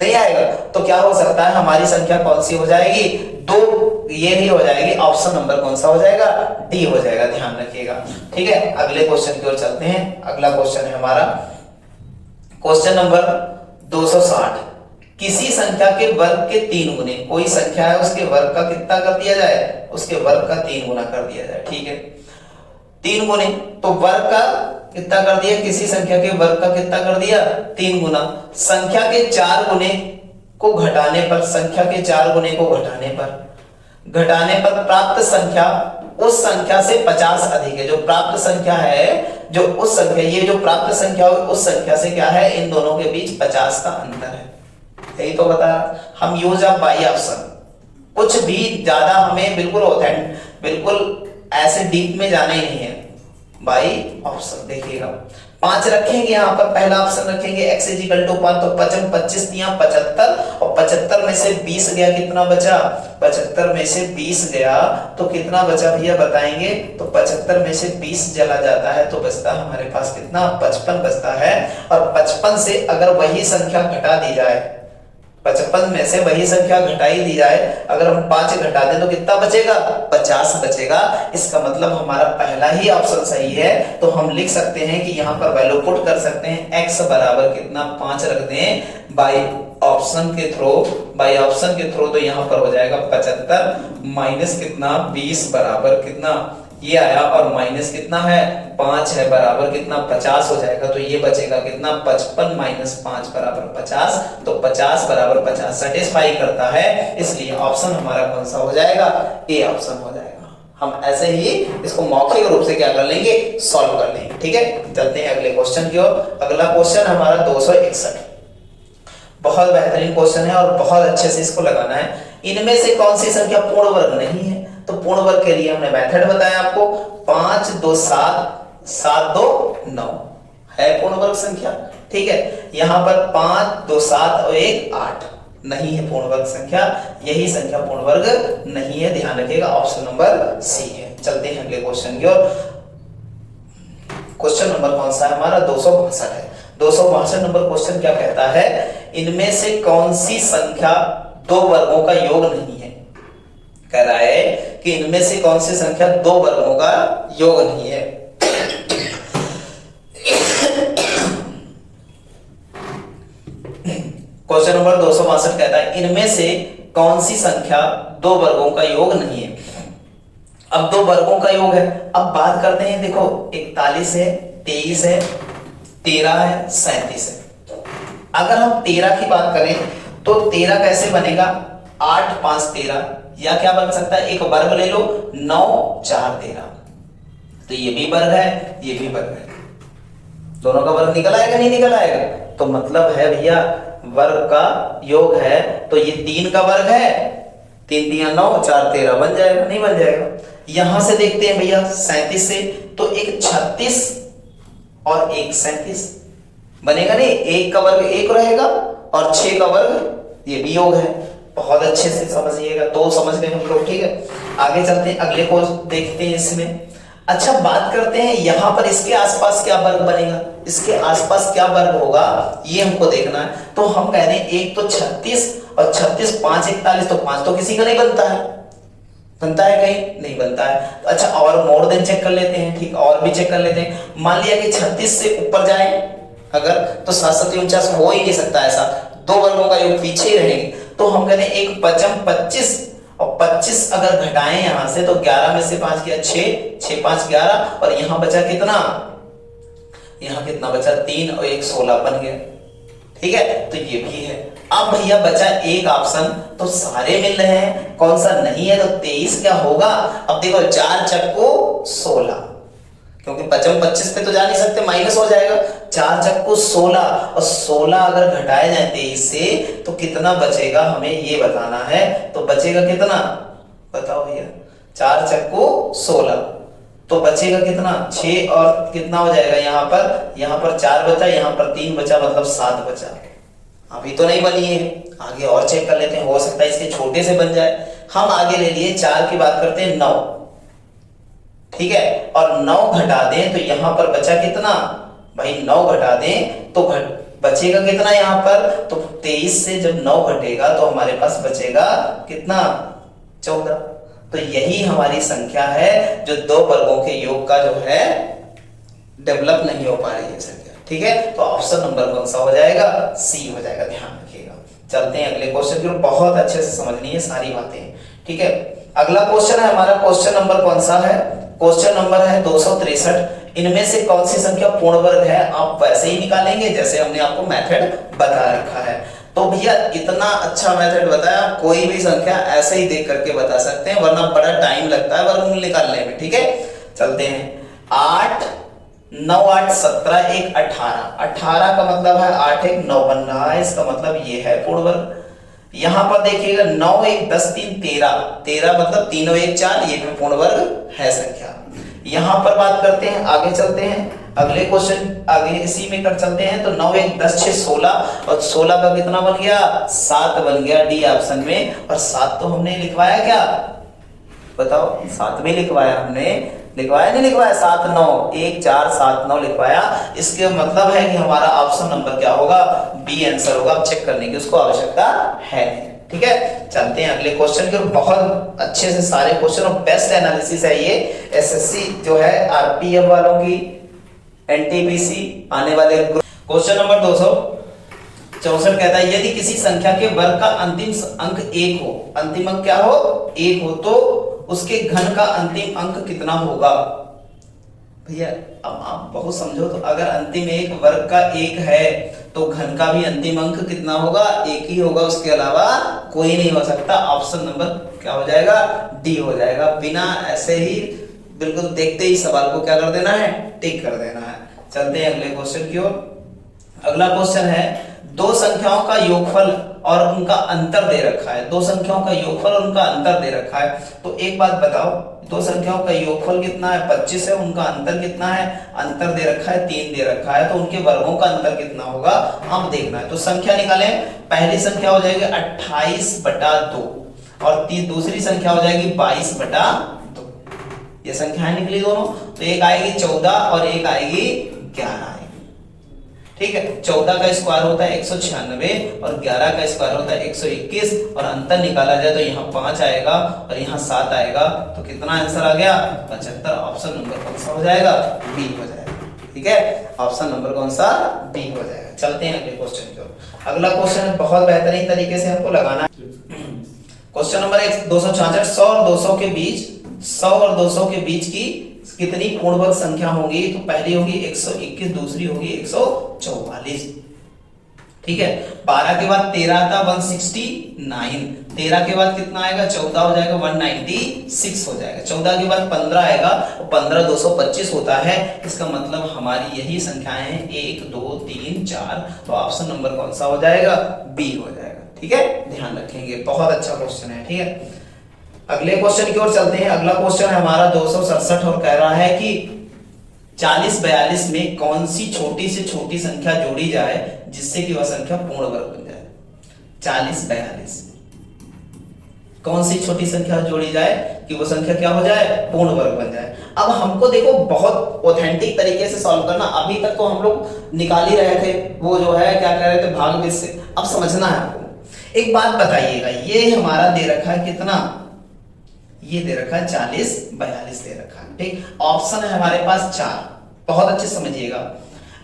नहीं आएगा। तो क्या हो सकता है? हमारी संख्या कौन सी हो जाएगी? 2, ये नहीं हो जाएगी। ऑप्शन नंबर कौन सा हो जाएगा? डी हो जाएगा, ध्यान रखिएगा, ठीक है। अगले क्वेश्चन की ओर चलते हैं। अगला क्वेश्चन है हमारा क्वेश्चन नंबर 260। किसी संख्या के वर्ग के 3 गुने, कोई संख्या है उसके वर्ग का कितना कर दिया जाए? उसके वर्ग का 3 गुना कर दिया जाए, ठीक है। 3 गुने, तो वर्ग का कितना कर दिया? किसी संख्या के वर्ग का कितना कर दिया? 3 गुना। संख्या के 4 गुने को घटाने पर, संख्या के 4 गुने को घटाने पर प्राप्त संख्या उस संख्या से 50 अधिक है। जो प्राप्त संख्या है, जो उस संख्या, ये जो प्राप्त संख्या उस संख्या से क्या है? इन दोनों के बीच 50 का अंतर है। यही तो बता, हम यूज ऑफ बाई ऑप्शन, कुछ भी ज्यादा हमें बिल्कुल ऑथेंटिक, बिल्कुल ऐसे डीप में जाना ही नहीं है। बाई ऑप्शन देखिएगा, 5 रखेंगे यहाँ पर, पहला ऑप्शन रखेंगे x = 5, तो 25 दिया 75, और 75 में से 20 गया, कितना बचा? 75 में से 20 गया तो कितना बचा भैया बताएंगे? तो 75 में से 20 चला जाता है तो बचता हमारे पास कितना? 55 बचता है। और 55 से अगर वही संख्या घटा दी जाए, 55 में से वही संख्या घटाई दी जाए, अगर हम 5 घटा दें तो कितना बचेगा? 50 बचेगा। इसका मतलब हमारा पहला ही ऑप्शन सही है। तो हम लिख सकते हैं कि यहाँ पर वैल्यू पुट कर सकते हैं, x बराबर कितना? 5 रख दें बाई ऑप्शन के थ्रू, तो यहाँ पर हो जाएगा 75 माइनस कितना? 20 बराबर कितना? ये आया, और माइनस कितना है? 5 है, बराबर कितना? 50 हो जाएगा। तो ये बचेगा कितना? 55 माइनस 5 बराबर 50, तो 50 बराबर 50 सेटिस्फाई करता है, इसलिए ऑप्शन हमारा कौन सा हो जाएगा? ए ऑप्शन हो जाएगा। हम ऐसे ही इसको मौखिक रूप से क्या कर लेंगे? सॉल्व कर लेंगे, ठीक है। चलते हैं अगले क्वेश्चन की ओर। अगला क्वेश्चन हमारा 261, बहुत बेहतरीन क्वेश्चन है और बहुत अच्छे से इसको लगाना है। इनमें से कौन सी संख्या पूर्ण वर्ग नहीं है? तो पूर्ण वर्ग के लिए हमने मेथड बताया आपको, 5 2 7 7 2 9 है पूर्ण वर्ग संख्या, ठीक है। यहाँ पर 5 2 7 और 1 8 नहीं है पूर्ण वर्ग संख्या, यही संख्या पूर्ण वर्ग नहीं है, ध्यान रखिएगा, ऑप्शन नंबर सी है। चलते हैं अगले क्वेश्चन की ओर। क्वेश्चन नंबर कौन सा है हमारा? 262 है। 262 नंबर क्वेश्चन क्या कहता है? इनमें से कौन सी संख्या दो वर्गों का योग नहीं है? कह रहा है कि इनमें से कौन सी संख्या दो वर्गों का योग नहीं है। क्वेश्चन नंबर 262 कहता है इनमें से कौन सी संख्या दो वर्गों का योग नहीं है। अब दो वर्गों का योग है, अब बात करते हैं। देखो 41 है, 23 है, 13 है, 37 है। अगर हम 13 की बात करें तो 13 कैसे बनेगा? 8 5 13, या क्या बन सकता है? एक वर्ग ले लो, 9 4 13। तो ये भी वर्ग है, ये भी वर्ग है, दोनों का वर्ग निकल आएगा नहीं निकल आएगा? तो मतलब है भैया वर्ग का योग है, तो ये 3 का वर्ग है, 3 3 9 4 13 बन जाएगा, नहीं बन जाएगा? यहां से देखते हैं भैया 37 से, तो एक 36 और एक 37 बनेगा नहीं? 1 का वर्ग 1 रहेगा और 6 का वर्ग ये भी योग है। बहुत अच्छे से समझिएगा, तो समझ गए हम लोग, ठीक है। आगे चलते हैं, अगले को देखते हैं इसमें। अच्छा बात करते हैं यहाँ पर इसके आसपास क्या वर्ग बनेगा, इसके आसपास क्या वर्ग होगा ये हमको देखना है। तो हम कह रहे हैं एक तो 36 और 36 5 41, तो 5 तो किसी का नहीं बनता है, बनता है कहीं? नहीं बनता है। तो अच्छा और मोर देन चेक कर लेते हैं, ठीक, और भी चेक कर लेते हैं। मान लिया कि 36 से ऊपर जाए अगर, तो 7 7 49 हो ही नहीं सकता ऐसा, दो वर्गों का योग पीछे ही रहेंगे। तो हम कहते हैं एक 25 और 25 अगर घटाएं यहां से तो 11 में से 5 गया 6, 6 5 11, और यहां बचा कितना? यहां कितना बचा? 3 और 1 16 बन गया, ठीक है। तो ये भी है। अब भैया बचा एक ऑप्शन, तो सारे मिल रहे हैं, कौन सा नहीं है? तो 23 क्या होगा? अब देखो 4 चक्को 16, क्योंकि 25 पे तो जा नहीं सकते, माइनस हो जाएगा। 4 चक्को 16, और 16 अगर घटाए जाए 23 से तो कितना बचेगा हमें ये बताना है। तो बचेगा कितना बताओ भैया? 4 चक्को 16, तो बचेगा कितना? 6 और कितना हो जाएगा यहाँ पर 4 बचा, यहाँ पर 3 बचा, मतलब 7 बचा। अभी तो नहीं बनी है, आगे और चेक कर लेते हैं, हो सकता है इसके छोटे से बन जाए। हम आगे ले लिए 4 की बात करते हैं 9, ठीक है, और 9 घटा दें तो यहां पर बचा कितना भाई? 9 घटा दें तो बचेगा कितना यहाँ पर? तो 23 से जब 9 घटेगा तो हमारे पास बचेगा कितना? 14। तो यही हमारी संख्या है जो दो वर्गों के योग का जो है डेवलप नहीं हो पा रही है संख्या, ठीक है। तो ऑप्शन नंबर कौन सा हो जाएगा? सी हो जाएगा, ध्यान रखिएगा। चलते हैं अगले क्वेश्चन की ओर, बहुत अच्छे से समझनी है सारी बातें, ठीक है। अगला क्वेश्चन है हमारा, क्वेश्चन नंबर कौन सा है? क्वेश्चन नंबर है 263। इनमें से कौन सी संख्या पूर्ण वर्ग है? आप वैसे ही निकालेंगे जैसे हमने आपको मेथड बता रखा है। तो भैया इतना अच्छा मेथड बताया, कोई भी संख्या ऐसे ही देख करके बता सकते हैं, वरना बड़ा टाइम लगता है वर्गमूल निकालने में, ठीक है। चलते हैं, 8 9 8 17 1 18, 18 का मतलब है 8 1 9 बन रहा है, इसका मतलब ये है पूर्ण वर्ग। यहां पर देखिएगा 9 1 10 3 13, 13 मतलब 3 और 1 4, ये भी पूर्ण वर्ग है संख्या। यहां पर बात करते हैं, आगे चलते हैं, अगले क्वेश्चन आगे इसी में कर चलते हैं। तो 9 1 10 6 16, और 16 का कितना बन गया? 7 बन गया डी ऑप्शन में। और 7 तो हमने लिखवाया क्या बताओ? 7 भी लिखवाया हमने, लिखवाया नहीं लिखवाया? 7 9 1 4 7 9 लिखवाया। इसके मतलब है कि हमारा ऑप्शन नंबर क्या होगा? बी आंसर होगा। अब चेक करने की उसको आवश्यकता है, ठीक है। चलते हैं अगले क्वेश्चन की, बहुत अच्छे से सारे क्वेश्चन और बेस्ट एनालिसिस है ये, एसएससी जो है आरपीएफ वालों की, एनटीपीसी आने वाले। क्वेश्चन नंबर 264 कहता है यदि किसी संख्या के वर्ग का अंतिम अंक 1 हो, अंतिम अंक क्या हो? 1 हो, तो उसके घन का अंतिम अंक कितना होगा? भैया अब आप बहुत समझो, तो अगर अंतिम एक वर्ग का 1 है तो घन का भी अंतिम अंक कितना होगा? 1 ही होगा, उसके अलावा कोई नहीं हो सकता। ऑप्शन नंबर क्या हो जाएगा? डी हो जाएगा। बिना ऐसे ही बिल्कुल देखते ही सवाल को क्या कर देना है? टिक कर देना है। चलते हैं अगले क्वेश्चन की ओर। अगला क्वेश्चन है, दो संख्याओं का योगफल और उनका अंतर दे रखा है, दो संख्याओं का योगफल और उनका अंतर दे रखा है। तो एक बात बताओ, दो संख्याओं का योगफल कितना है 25 है, उनका अंतर कितना है, अंतर दे रखा है 3 दे रखा है, तो उनके वर्गों का अंतर कितना होगा हम देखना है। तो संख्या निकालें, पहली संख्या हो जाएगी 28/2 और दूसरी संख्या हो जाएगी 22/2। ये संख्याएं निकली दोनों, तो एक आएगी 14 और एक आएगी 11 आएगी। ठीक है, 14 का स्क्वायर होता है 196 और 11 का स्क्वायर होता है 121 और अंतर निकाला जाए तो यहाँ 5 आएगा और यहाँ 7 आएगा, तो कितना आंसर आ गया 75। ऑप्शन नंबर कौन सा हो जाएगा, बी हो जाएगा। ठीक है, ऑप्शन नंबर कौन सा, बी हो जाएगा। चलते हैं अगले क्वेश्चन की ओर। अगला क्वेश्चन बहुत बेहतरीन तरीके से हमको लगाना है। क्वेश्चन नंबर 266, 100 और 200 के बीच, 100 और 200 के बीच की कितनी पूर्णवर्ग संख्या होगी, तो पहली होगी 121, दूसरी होगी 144। ठीक है, 12 के बाद 13 आता 169, 13 के बाद कितना आएगा 14 हो जाएगा 196 हो जाएगा, 14 के बाद 15 आएगा, 15 225 होता है। इसका मतलब हमारी यही संख्याएं हैं 1 2 3 4, तो ऑप्शन नंबर कौन सा हो जाएगा, बी हो जाएगा। ठीक है, ध्यान रखेंगे, बहुत अच्छा क्वेश्चन है। ठीक है, अगले क्वेश्चन की ओर चलते हैं। अगला क्वेश्चन है हमारा 267 और कह रहा है कि 40-42 में कौन सी छोटी से छोटी संख्या जोड़ी जाए जिससे कि वह संख्या पूर्ण वर्ग बन जाए। 40-42 कौन सी छोटी संख्या जोड़ी जाए कि वो संख्या क्या हो जाए, पूर्ण वर्ग बन जाए। अब हमको देखो बहुत ऑथेंटिक तरीके से सॉल्व करना, अभी तक तो हम लोग निकाल ही रहे थे, वो जो है क्या कह रहे थे भाग से। अब समझना है आपको, एक बात बताइएगा, ये हमारा दे रखा है कितना, ये दे रखा है 40-42 दे रखा है। ठीक, ऑप्शन है हमारे पास 4, बहुत अच्छे समझिएगा।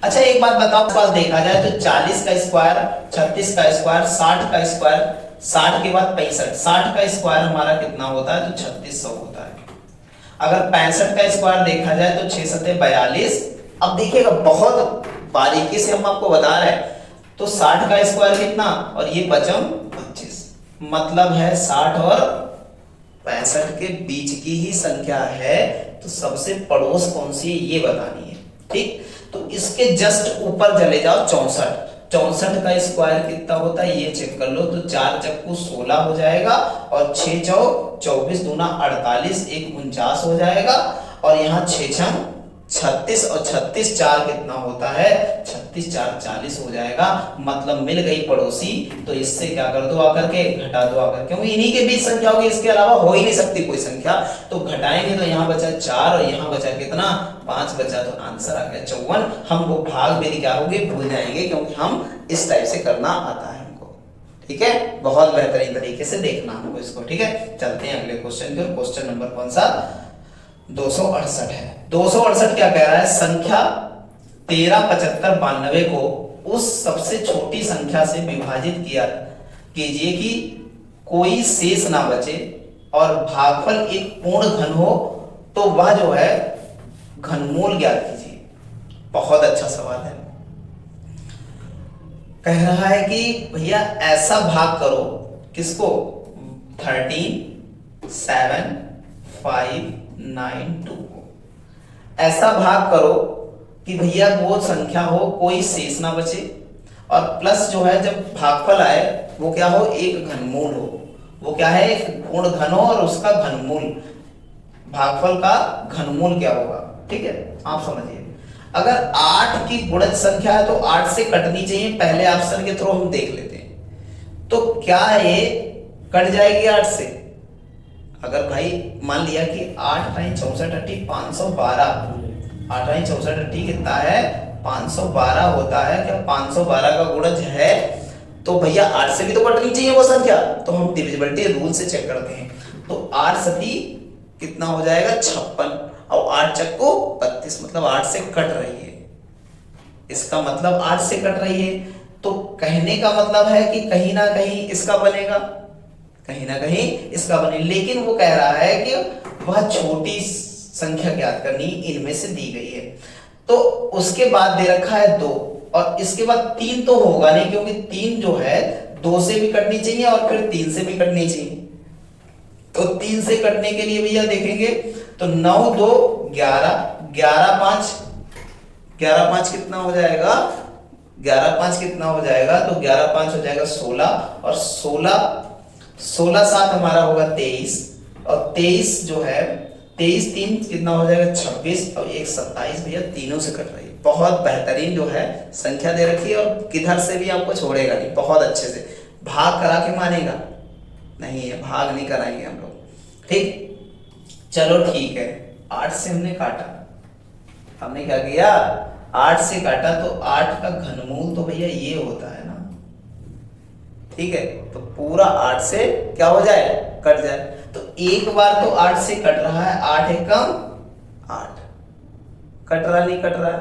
अच्छा एक बात बताओ, पास देखा जाए तो 40 का स्क्वायर, 36 का स्क्वायर, 60 का स्क्वायर, 60 के बाद 65, 60 का स्क्वायर हमारा कितना होता है, तो 3600 होता है। अगर 65 का स्क्वायर देखा जाए तो 6 7 42। अब देखिएगा बहुत बारीकी से हम आपको बता रहे हैं, तो 60 का स्क्वायर कितना और ये 25, मतलब है 60 और 65 के बीच की ही संख्या है, तो सबसे पड़ोस कौन सी है ये बतानी है। ठीक, तो इसके जस्ट ऊपर चले जाओ 64, 64 का स्क्वायर कितना होता है ये चेक कर लो, तो 4 चक्कू 16 हो जाएगा और 6 चौक 24 दूना 48, 1 49 हो जाएगा और यहाँ 6 छम 36 और 36 4 कितना होता है, 36 4 40 हो जाएगा। मतलब मिल गई पड़ोसी, तो इससे क्या कर दो आकर के, घटा दो आकर के, क्योंकि इन्हीं के बीच संख्या होगी, इसके अलावा हो ही नहीं सकती कोई संख्या। तो घटाएंगे तो यहाँ बचा 4 और यहाँ बचा कितना 5 बचा, तो आंसर आ गया 54। हम वो भाग मेरी क्या होगी भूल जाएंगे, क्योंकि हम इस टाइप से करना आता है हमको। ठीक है, बहुत बेहतरीन तरीके से देखना हमको इसको। ठीक है, चलते हैं अगले क्वेश्चन की। क्वेश्चन नंबर कौन सा, 268 है। 268 क्या कह रहा है, संख्या 13 75 92 को उस सबसे छोटी संख्या से विभाजित किया कीजिए कि कोई शेष ना बचे और भागफल एक पूर्ण घन हो, तो वह जो है घनमूल ज्ञात कीजिए। बहुत अच्छा सवाल है। कह रहा है कि भैया ऐसा भाग करो, किसको, 13 7 5 9 2 को ऐसा भाग करो कि भैया वो संख्या हो कोई शेष ना बचे और प्लस जो है जब भागफल आए वो क्या हो, एक घनमूल हो। वो क्या है, एक पूर्ण घन हो और उसका घनमूल, भागफल का घनमूल क्या होगा। ठीक है, आप समझिए, अगर 8 की गुणज संख्या है तो 8 से कटनी चाहिए, पहले ऑप्शन के थ्रू हम देख लेते हैं। तो क्या ये कट जाएगी 8 से, अगर भाई मान लिया कि 8 टाइम 64 80 512, 8 टाइम 64 80 कितना है 512 होता है। क्या 512 का गुणज है, तो भैया 8 से भी तो कटनी चाहिए वो संख्या, तो हम डिविजिबिलिटी रूल से चेक करते हैं। तो 8 सती कितना हो जाएगा 56 और 8 चक्को 32, मतलब 8 से कट रही है। इसका मतलब 8 से कट रही है, तो कहने का मतलब है कि कहीं ना कहीं इसका बनेगा, कहीं ना कहीं इसका बने। लेकिन वो कह रहा है कि वह छोटी संख्या ज्ञात करनी इनमें से दी गई है, तो उसके बाद दे रखा है 2 और इसके बाद 3 तो होगा नहीं, क्योंकि 3 जो है 2 से भी कटनी चाहिए और फिर 3 से भी कटनी चाहिए। तो 3 से कटने के लिए भैया देखेंगे तो 9 2 11, 11 5, 11 5 कितना हो जाएगा, 11 5 कितना हो जाएगा, तो 11 5 हो जाएगा 16 और 16 7 हमारा होगा 23 और 23 जो है 23 3 कितना हो जाएगा 26 और 1 27 भैया तीनों से कट रही है। बहुत बेहतरीन जो है संख्या दे रखी है और किधर से भी आपको छोड़ेगा नहीं, बहुत अच्छे से। भाग करा के मानेगा नहीं है, भाग नहीं कराएंगे हम लोग, ठीक। चलो ठीक है, 8 से हमने काटा, हमने क्या किया 8 से काटा तो 8 का घनमूल तो भैया ये होता है ना, ठीक है। तो पूरा 8 से क्या हो जाए कट जाए, तो एक बार तो 8 से कट रहा है, 8 एकम 8, कट रहा नहीं कट रहा,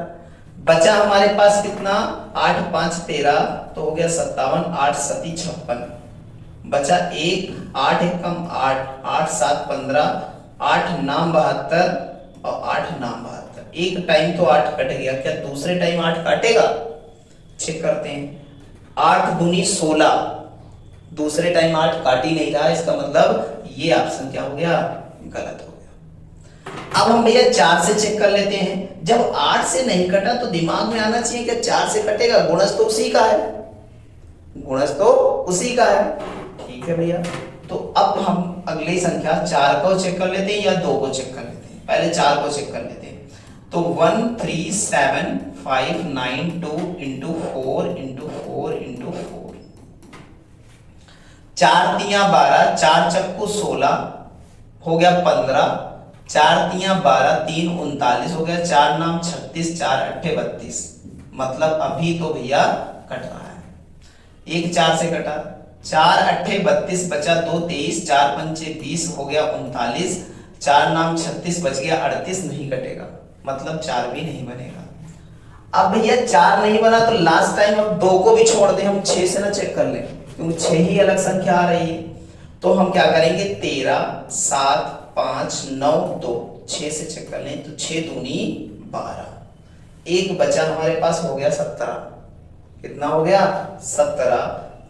बचा हमारे पास कितना 8 5 13 तो हो गया 57, 8 7 56, बचा 1 8 एकम 8, 8 7 15, 8 नाम 72 और 8 नाम 72। एक टाइम तो 8 कट गया, क्या दूसरे टाइम 8 काटेगा? चेक करते हैं, 8 दूनी 16, दूसरे टाइम 8 काट ही नहीं रहा, इसका मतलब ये ऑप्शन क्या हो गया गलत हो गया। अब हम भैया 4 से चेक कर लेते हैं, जब 8 से नहीं कटा तो दिमाग में आना चाहिए कि 4 से कटेगा, गुणज तो उसी का है, गुणज तो उसी का है, ठीक है भैया। तो अब हम अगली संख्या 4 को चेक कर लेते हैं या 2 को चेक कर लेते हैं, पहले 4 को चेक कर लेते हैं। तो 1 3 7 5 9 2 इंटू 4 इंटू 4 इंटू 4, 4 तिया 12, 4 चक्कू 16 हो गया 15, 4 तिया 12, 3 39 हो गया, 4 नाम 36, 4 अट्ठे 32, मतलब अभी तो भैया कट रहा है, एक 4 से कटा, 4 अट्ठे 32 बचा 2 23, 4 पंचे 20 हो गया 39, 4 नाम 36 बच गया 38, नहीं कटेगा, मतलब 4 भी नहीं बनेगा। अब भैया 4 नहीं बना तो लास्ट टाइम अब 2 को भी छोड़ दें, हम 6 से ना चेक कर लें क्योंकि 6 ही अलग संख्या आ रही है, तो हम क्या करेंगे 13 7 5 9 2, 6 से चेक कर लें तो 6 दूनी 12, एक बचा हमारे पास हो गया 17, कितना हो गया 17,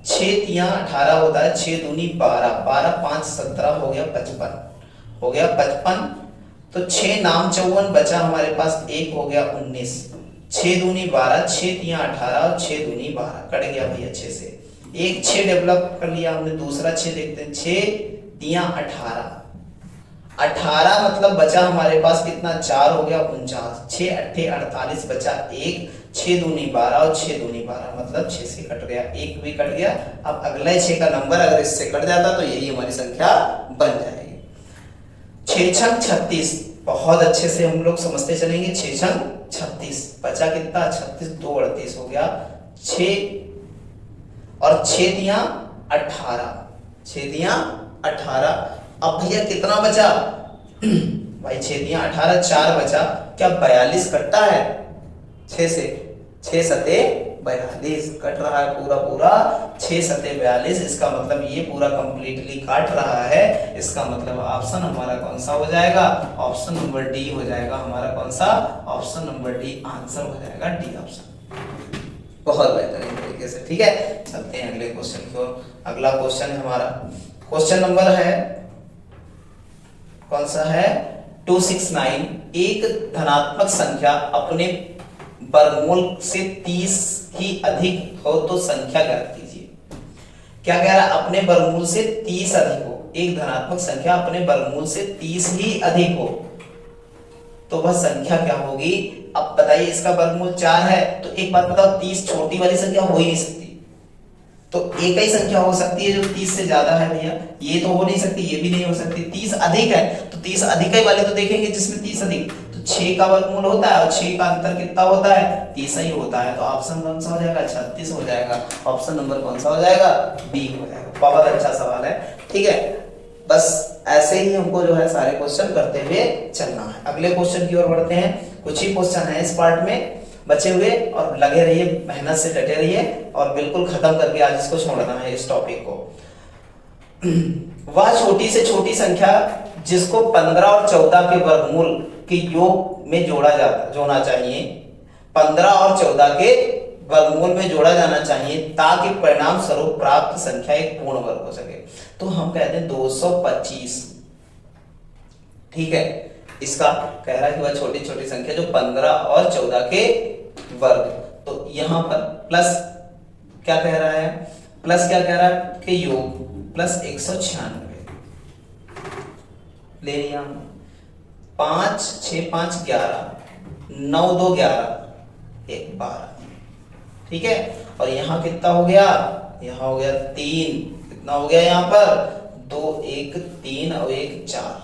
6 तिया 18 होता है, 6 दूनी 12, 12 5 17 हो गया 55, हो गया 55, तो 6 नाम 54 बचा हमारे पास, एक हो गया 19, 6 दूनी 12, 6 तिया 18 और 6 दूनी 12, कट गया भैया 6 से, एक 6 डेवलप कर लिया हमने, दूसरा 6 देखते हैं, 6 तिया 18, 18 मतलब बचा हमारे पास कितना 4 हो गया 49, 6 अट्ठे 48 बचा एक, 6 दूनी 12 और 6 दूनी 12 मतलब 6 से कट गया, एक भी कट गया। अब अगले 6 का नंबर अगर इससे कट जाता तो यही हमारी संख्या बन जाएगी। 6 छंग 36, बहुत अच्छे से हम लोग समझते चलेंगे, 6 छंग 36 बचा कितना 36, 2 38 हो गया, 6 और 6 दिया 18, 6 दिया 18, अब भैया कितना बचा भाई 6 दिया 18, 4 बचा, क्या 42 कटता है 6 से, 6 सते 42 कट रहा है, पूरा पूरा 6 सते 42, इसका मतलब ये पूरा कंप्लीटली काट रहा है, इसका मतलब ऑप्शन हमारा कौन सा हो जाएगा, ऑप्शन नंबर डी हो जाएगा हमारा, कौन सा ऑप्शन नंबर डी आंसर हो जाएगा, डी ऑप्शन। बहुत बेहतरीन तरीके से, ठीक है। चलते हैं अगले क्वेश्चन की ओर। अगला क्वेश्चन है हमारा, क्वेश्चन नंबर है कौन सा है 269, एक धनात्मक संख्या अपने वर्गमूल से 30 ही अधिक हो तो संख्या ज्ञात कीजिए। क्या कह रहा है, अपने वर्गमूल से 30 अधिक हो, एक धनात्मक संख्या अपने वर्गमूल से 30 ही अधिक हो तो वह संख्या क्या होगी। अब बताइए इसका वर्गमूल 4 है, तो एक बात बताओ 30 छोटी वाली संख्या हो ही नहीं सकती, तो एक ही संख्या हो सकती है जो 30 से ज्यादा है भैया, ये तो हो नहीं सकती, ये भी नहीं हो सकती। 30 अधिक है तो 30 अधिक ही वाले तो देखेंगे जिसमें 30 अधिक, तो 6 का वर्गमूल होता है और 6 का अंतर कितना होता है 30 ही होता है, तो ऑप्शन कौन सा हो जाएगा 36 हो जाएगा, ऑप्शन नंबर कौन सा हो जाएगा बी हो जाएगा। बहुत अच्छा सवाल है, ठीक है। बस ऐसे ही हमको जो है सारे क्वेश्चन करते हुए चलना है। अगले क्वेश्चन की ओर बढ़ते हैं, कुछ ही क्वेश्चन है इस पार्ट में बचे हुए, और लगे रहिए, मेहनत से डटे रहिए और बिल्कुल खत्म करके आज इसको छोड़ना है इस टॉपिक को। वह छोटी से छोटी संख्या जिसको 15 और 14 के वर्गमूल के योग में जोड़ना चाहिए, 15 और 14 के वर्गमूल में जोड़ा जाना चाहिए ताकि परिणाम स्वरूप प्राप्त संख्या एक पूर्ण वर्ग हो सके। तो हम कहते हैं 225, ठीक है। इसका कह रहा है कि वह छोटी छोटी संख्या जो 15 और 14 के वर्ग, तो यहां पर प्लस क्या कह रहा है, प्लस क्या कह रहा है कि योग प्लस 196 ले लिया, 5 6 5 11, 9 2 11, 1 12। ठीक है, और यहाँ कितना हो गया, यहाँ हो गया 3, कितना हो गया यहाँ पर 2 1 3 और 1 4।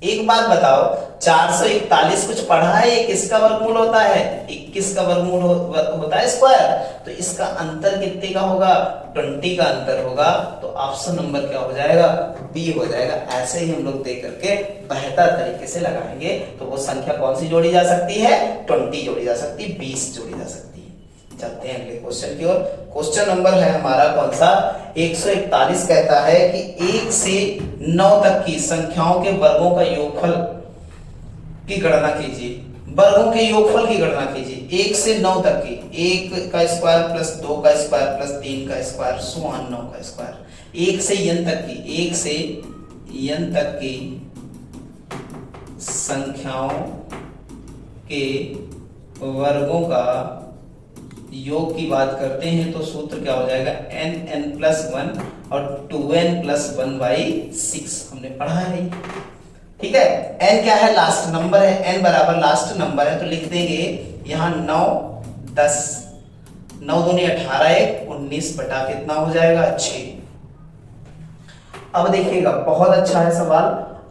एक बात बताओ, 441 कुछ पढ़ा है, ये किसका वर्गमूल होता है, 21 का वर्गमूल होता है स्क्वायर। तो इसका अंतर कितने का होगा, 20 का अंतर होगा। तो ऑप्शन नंबर क्या हो जाएगा, बी हो जाएगा। ऐसे ही हम लोग देख करके बेहतर तरीके से लगाएंगे। तो वो संख्या कौन सी जोड़ी जा सकती है, 20 जोड़ी जा सकती है, 20 जोड़ी जा सकती है। चलते हैं अगले क्वेश्चन की ओर। क्वेश्चन नंबर है हमारा कौन सा, 141 कहता है कि 1 से 9 तक की संख्याओं के वर्गों का योगफल की गणना कीजिए। वर्गों के योगफल की गणना कीजिए 1 से 9 तक की, 1 का स्क्वायर प्लस 2 का स्क्वायर प्लस 3 का स्क्वायर सुहान 9 का स्क्वायर। 1 से n तक की, 1 से n तक की संख्याओं के वर्गों का योग की बात करते हैं तो सूत्र क्या हो जाएगा, n+1 और 2n+1/6 हमने पढ़ा है। ठीक है, n क्या है, लास्ट नंबर है, n बराबर लास्ट नंबर है, तो लिख देंगे यहाँ 9 10, 9 दूनी 18, 1 19 बटा कितना हो जाएगा 6। अब देखिएगा बहुत अच्छा है सवाल,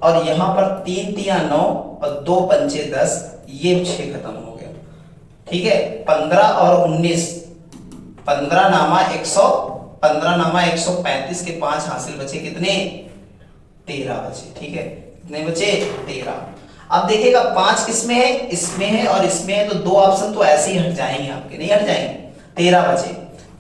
और यहाँ पर 3 तिया 9 और 2 पंचे 10, ये 6 खत्म हो गया। ठीक है, 15 और 19, 15 नामा 135 के 5 हासिल बचे कितने, 13 बचे। ठीक है, कितने बचे, 13। अब देखिएगा 5 किसमें है, इसमें है और इसमें है, तो 2 ऑप्शन तो ऐसे ही हट जाएंगे आपके, नहीं हट जाएंगे। 13 बचे,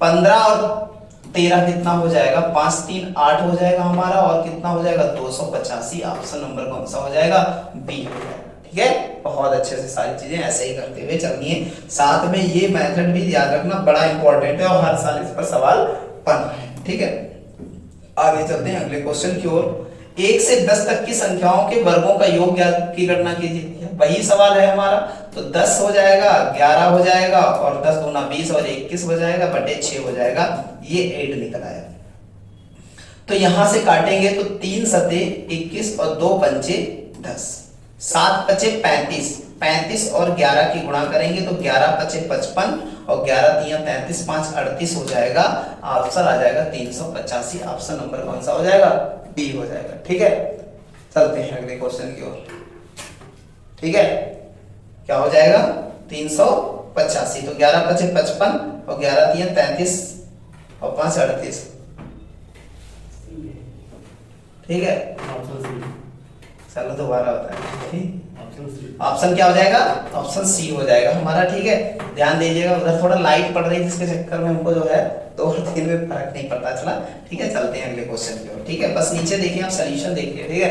15 और 13 कितना हो जाएगा, 5 3 8 हो जाएगा हमारा, और कितना हो जाएगा 285। ऑप्शन नंबर कौन सा हो जाएगा, बी हो जाएगा। ठीक है, बहुत अच्छे से सारी चीजें ऐसे ही करते हुए चलनी है। साथ में ये मेथड भी याद रखना, बड़ा इंपॉर्टेंट है और हर साल इस पर सवाल बना है। ठीक है, आगे चलते हैं अगले क्वेश्चन की ओर। 1 से 10 तक की संख्याओं के वर्गों का योग की गणना कीजिए। वही सवाल है हमारा, तो 10 हो जाएगा, 11 हो जाएगा, और 10 दूना 20 और 21 हो जाएगा, बटे 6 हो जाएगा। ये 8 निकल आया। तो यहां से काटेंगे तो 3 सते 21 और 2 पंचे 10, 7 पचे 35, 35 और 11 की गुणा करेंगे तो 11 पचे 55 और 11 तिया 33, 5 38 हो जाएगा। आंसर आ जाएगा 385। ऑप्शन नंबर कौन सा हो जाएगा, बी हो जाएगा। ठीक है, चलते हैं अगले क्वेश्चन की ओर। ठीक है, क्या हो जाएगा 385, तो 11 पचे 55 और 11 तिया 33 और 5 38। ठीक है, चलो दोबारा होता है। ठीक, ऑप्शन क्या हो जाएगा, ऑप्शन सी हो जाएगा हमारा। ठीक है, ध्यान दीजिएगा, उधर थोड़ा लाइट पड़ रही है जिसके चक्कर में हमको जो है 2 और 3 में फर्क नहीं पड़ता चला। ठीक है, चलते हैं अगले क्वेश्चन की ओर। ठीक है, बस नीचे देखिए आप सॉल्यूशन देखिए। ठीक है,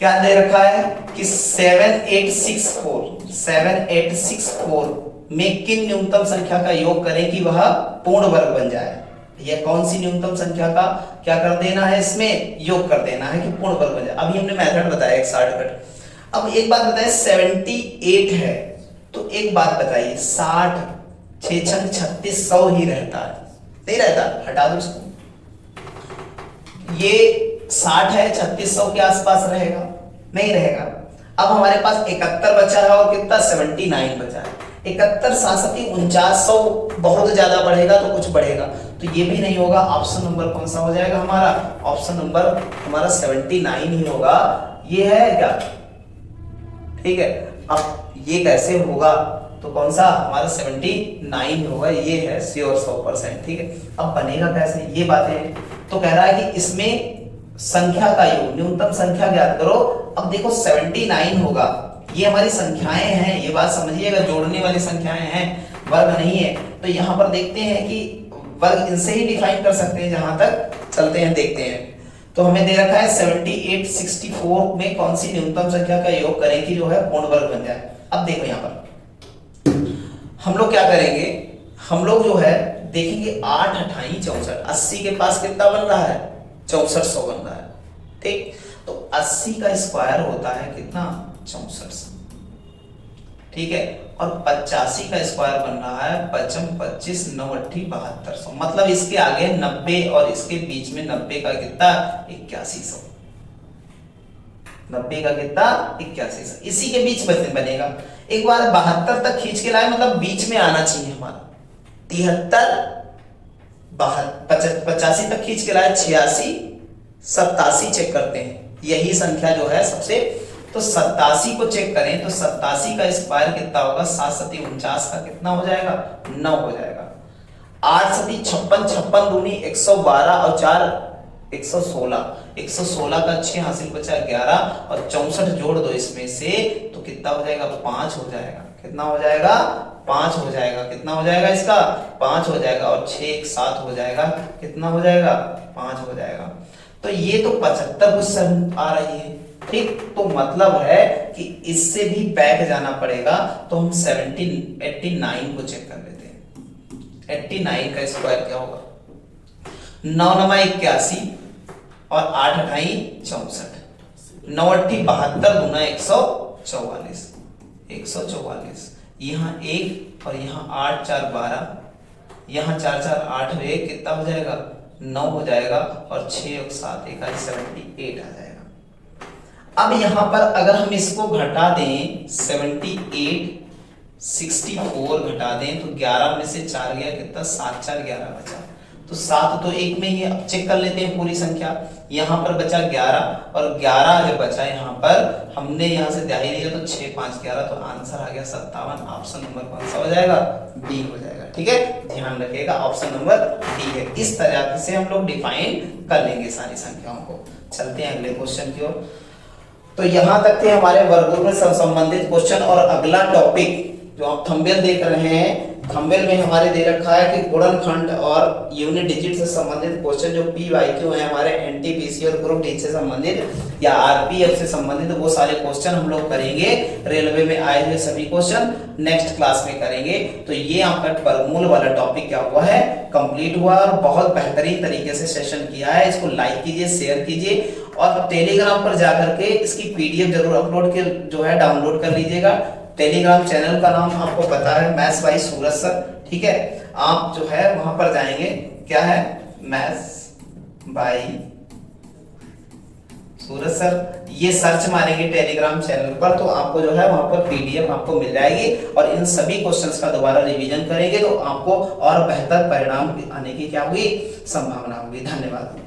क्या दे रखा है कि 7864 में किन न्यूनतम संख्या का योग करें कि वह पूर्ण वर्ग बन जाए। यह कौन सी न्यूनतम संख्या का क्या कर देना है, इसमें योग कर देना है कि पूर्ण वर्ग बन जाए। अभी हमने मेथड बताया एक शॉर्टकट। अब एक बात बताइए, 78 है तो एक बात बताइए, 60 6 छंग 36 100 ही रहता है, नहीं रहता, हटा दो इसको। ये 60 है, 36 100 के आसपास रहेगा, नहीं रहेगा। अब हमारे पास 71 बचा है और कितना 79 बचा है। 71 67 4900 बहुत ज्यादा बढ़ेगा तो कुछ बढ़ेगा, तो ये भी नहीं होगा। ऑप्शन नंबर कौन सा हो जाएगा हमारा, ऑप्शन नंबर हमारा 79 ही होगा। ये है क्या, ठीक है। अब ये कैसे होगा, तो कौन सा हमारा 79 होगा, ये है श्योर 100%। ठीक है, अब बनेगा कैसे, ये बातें तो कह रहा है कि इसमें संख्या का योग, न्यूनतम संख्या ज्ञात करो। अब देखो 79 होगा, ये हमारी संख्याएं हैं, ये बात समझिएगा, जोड़ने वाली संख्याएं हैं, वर्ग नहीं है। तो यहां पर देखते हैं कि वर्ग इनसे ही डिफाइन कर सकते हैं, जहां तक चलते हैं देखते हैं। तो हमें दे रखा है 78 64 में कौन सी न्यूनतम संख्या का योग करें कि जो है पूर्ण वर्ग बन जाए। अब देखो यहां पर हम लोग क्या करेंगे, हम लोग जो है देखेंगे 8 28 64, 80 के पास कितना बन रहा है 6400 बन रहा है। ठीक, तो 80 का स्क्वायर होता है कितना 6400। ठीक है, और 85 का स्क्वायर बन रहा है 55 25 9 8 7200, मतलब इसके आगे 90 और इसके बीच में 90 का कितना 8100। 90 का कितना 81, इसी के बीच में बनेगा। एक बार 72 तक खींच के लाए, मतलब बीच में आना चाहिए हमारा। 73 85 तक खींच के लाए, 86 87 चेक करते हैं, यही संख्या जो है सबसे, तो 87 को चेक करें तो 87 का स्क्वायर कितना होगा, 7 सती 49 का कितना हो जाएगा, 9 हो जाएगा। 8 सती 56, 56 दूनी 112 और 4 116, 116 का 6 हासिल बचा 11 और 64 जोड़ दो इसमें से तो कितना हो जाएगा, 5 हो जाएगा। कितना हो जाएगा, 5 हो जाएगा। कितना हो जाएगा इसका, 5 हो जाएगा। और 6 एक 7 हो जाएगा, कितना हो जाएगा, 5 हो जाएगा। तो ये तो 75 क्वेश्चन आ रही है, ठीक। तो मतलब है कि इससे भी बैक जाना पड़ेगा, तो हम 89 को चेक कर लेते हैं। 89 का स्क्वायर क्या होगा, 9 9 81 और 8 8 64, 9 8 72 दूना 144, 144। यहाँ 1 और यहाँ 8 4 12, यहाँ 4 4 8 हुए, कितना हो जाएगा, 9 हो जाएगा। और 6 और 7 1 78 आ जाएगा। अब यहाँ पर अगर हम इसको घटा दें, 78 64 घटा दें तो 11 में से 4 गया, कितना 7 4 11 बचा। तो 7 तो एक में ही है। अब चेक कर लेते हैं पूरी संख्या। यहाँ पर बचा 11 और 11 जब बचा यहाँ पर, हमने यहाँ से ध्यान दिया तो 6 5 11, तो आंसर आ गया 57। ऑप्शन नंबर कौन सा हो जाएगा, डी हो जाएगा। ठीक है, ध्यान रखिएगा, ऑप्शन नंबर डी है। इस तरह से हम लोग डिफाइन कर लेंगे सारी संख्याओं को। चलते हैं अगले क्वेश्चन की ओर। तो यहाँ तक थे हमारे वर्गमूल में संबंधित क्वेश्चन। और अगला टॉपिक जो आप थंबनेल देख रहे हैं, थंबनेल में हमारे दे रखा है कि गुणनखंड और यूनिट डिजिट से संबंधित क्वेश्चन जो पीवाईक्यू है हमारे, एनटीपीसी और ग्रुप डी से संबंधित या आरपीएफ से संबंधित, वो सारे क्वेश्चन हम लोग करेंगे। रेलवे में आए हुए सभी क्वेश्चन नेक्स्ट क्लास में करेंगे। तो ये आपका वर्गमूल वाला टॉपिक क्या हुआ है, कंप्लीट हुआ और बहुत बेहतरीन तरीके से सेशन किया है। इसको लाइक कीजिए, शेयर कीजिए और टेलीग्राम पर जाकर के इसकी पीडीएफ जरूर अपलोड के जो है डाउनलोड कर लीजिएगा। टेलीग्राम चैनल का नाम आपको पता है, मैथ्स बाय सूरज सर। ठीक है, आप जो है वहां पर जाएंगे, क्या है, मैथ्स बाय सूरज सर, ये सर्च मारेंगे टेलीग्राम चैनल पर तो आपको जो है वहां पर पीडीएफ आपको मिल जाएगी। और इन सभी क्वेश्चंस का दोबारा रिवीजन करेंगे तो आपको और बेहतर परिणाम आने की क्या होगी, संभावना होगी। धन्यवाद।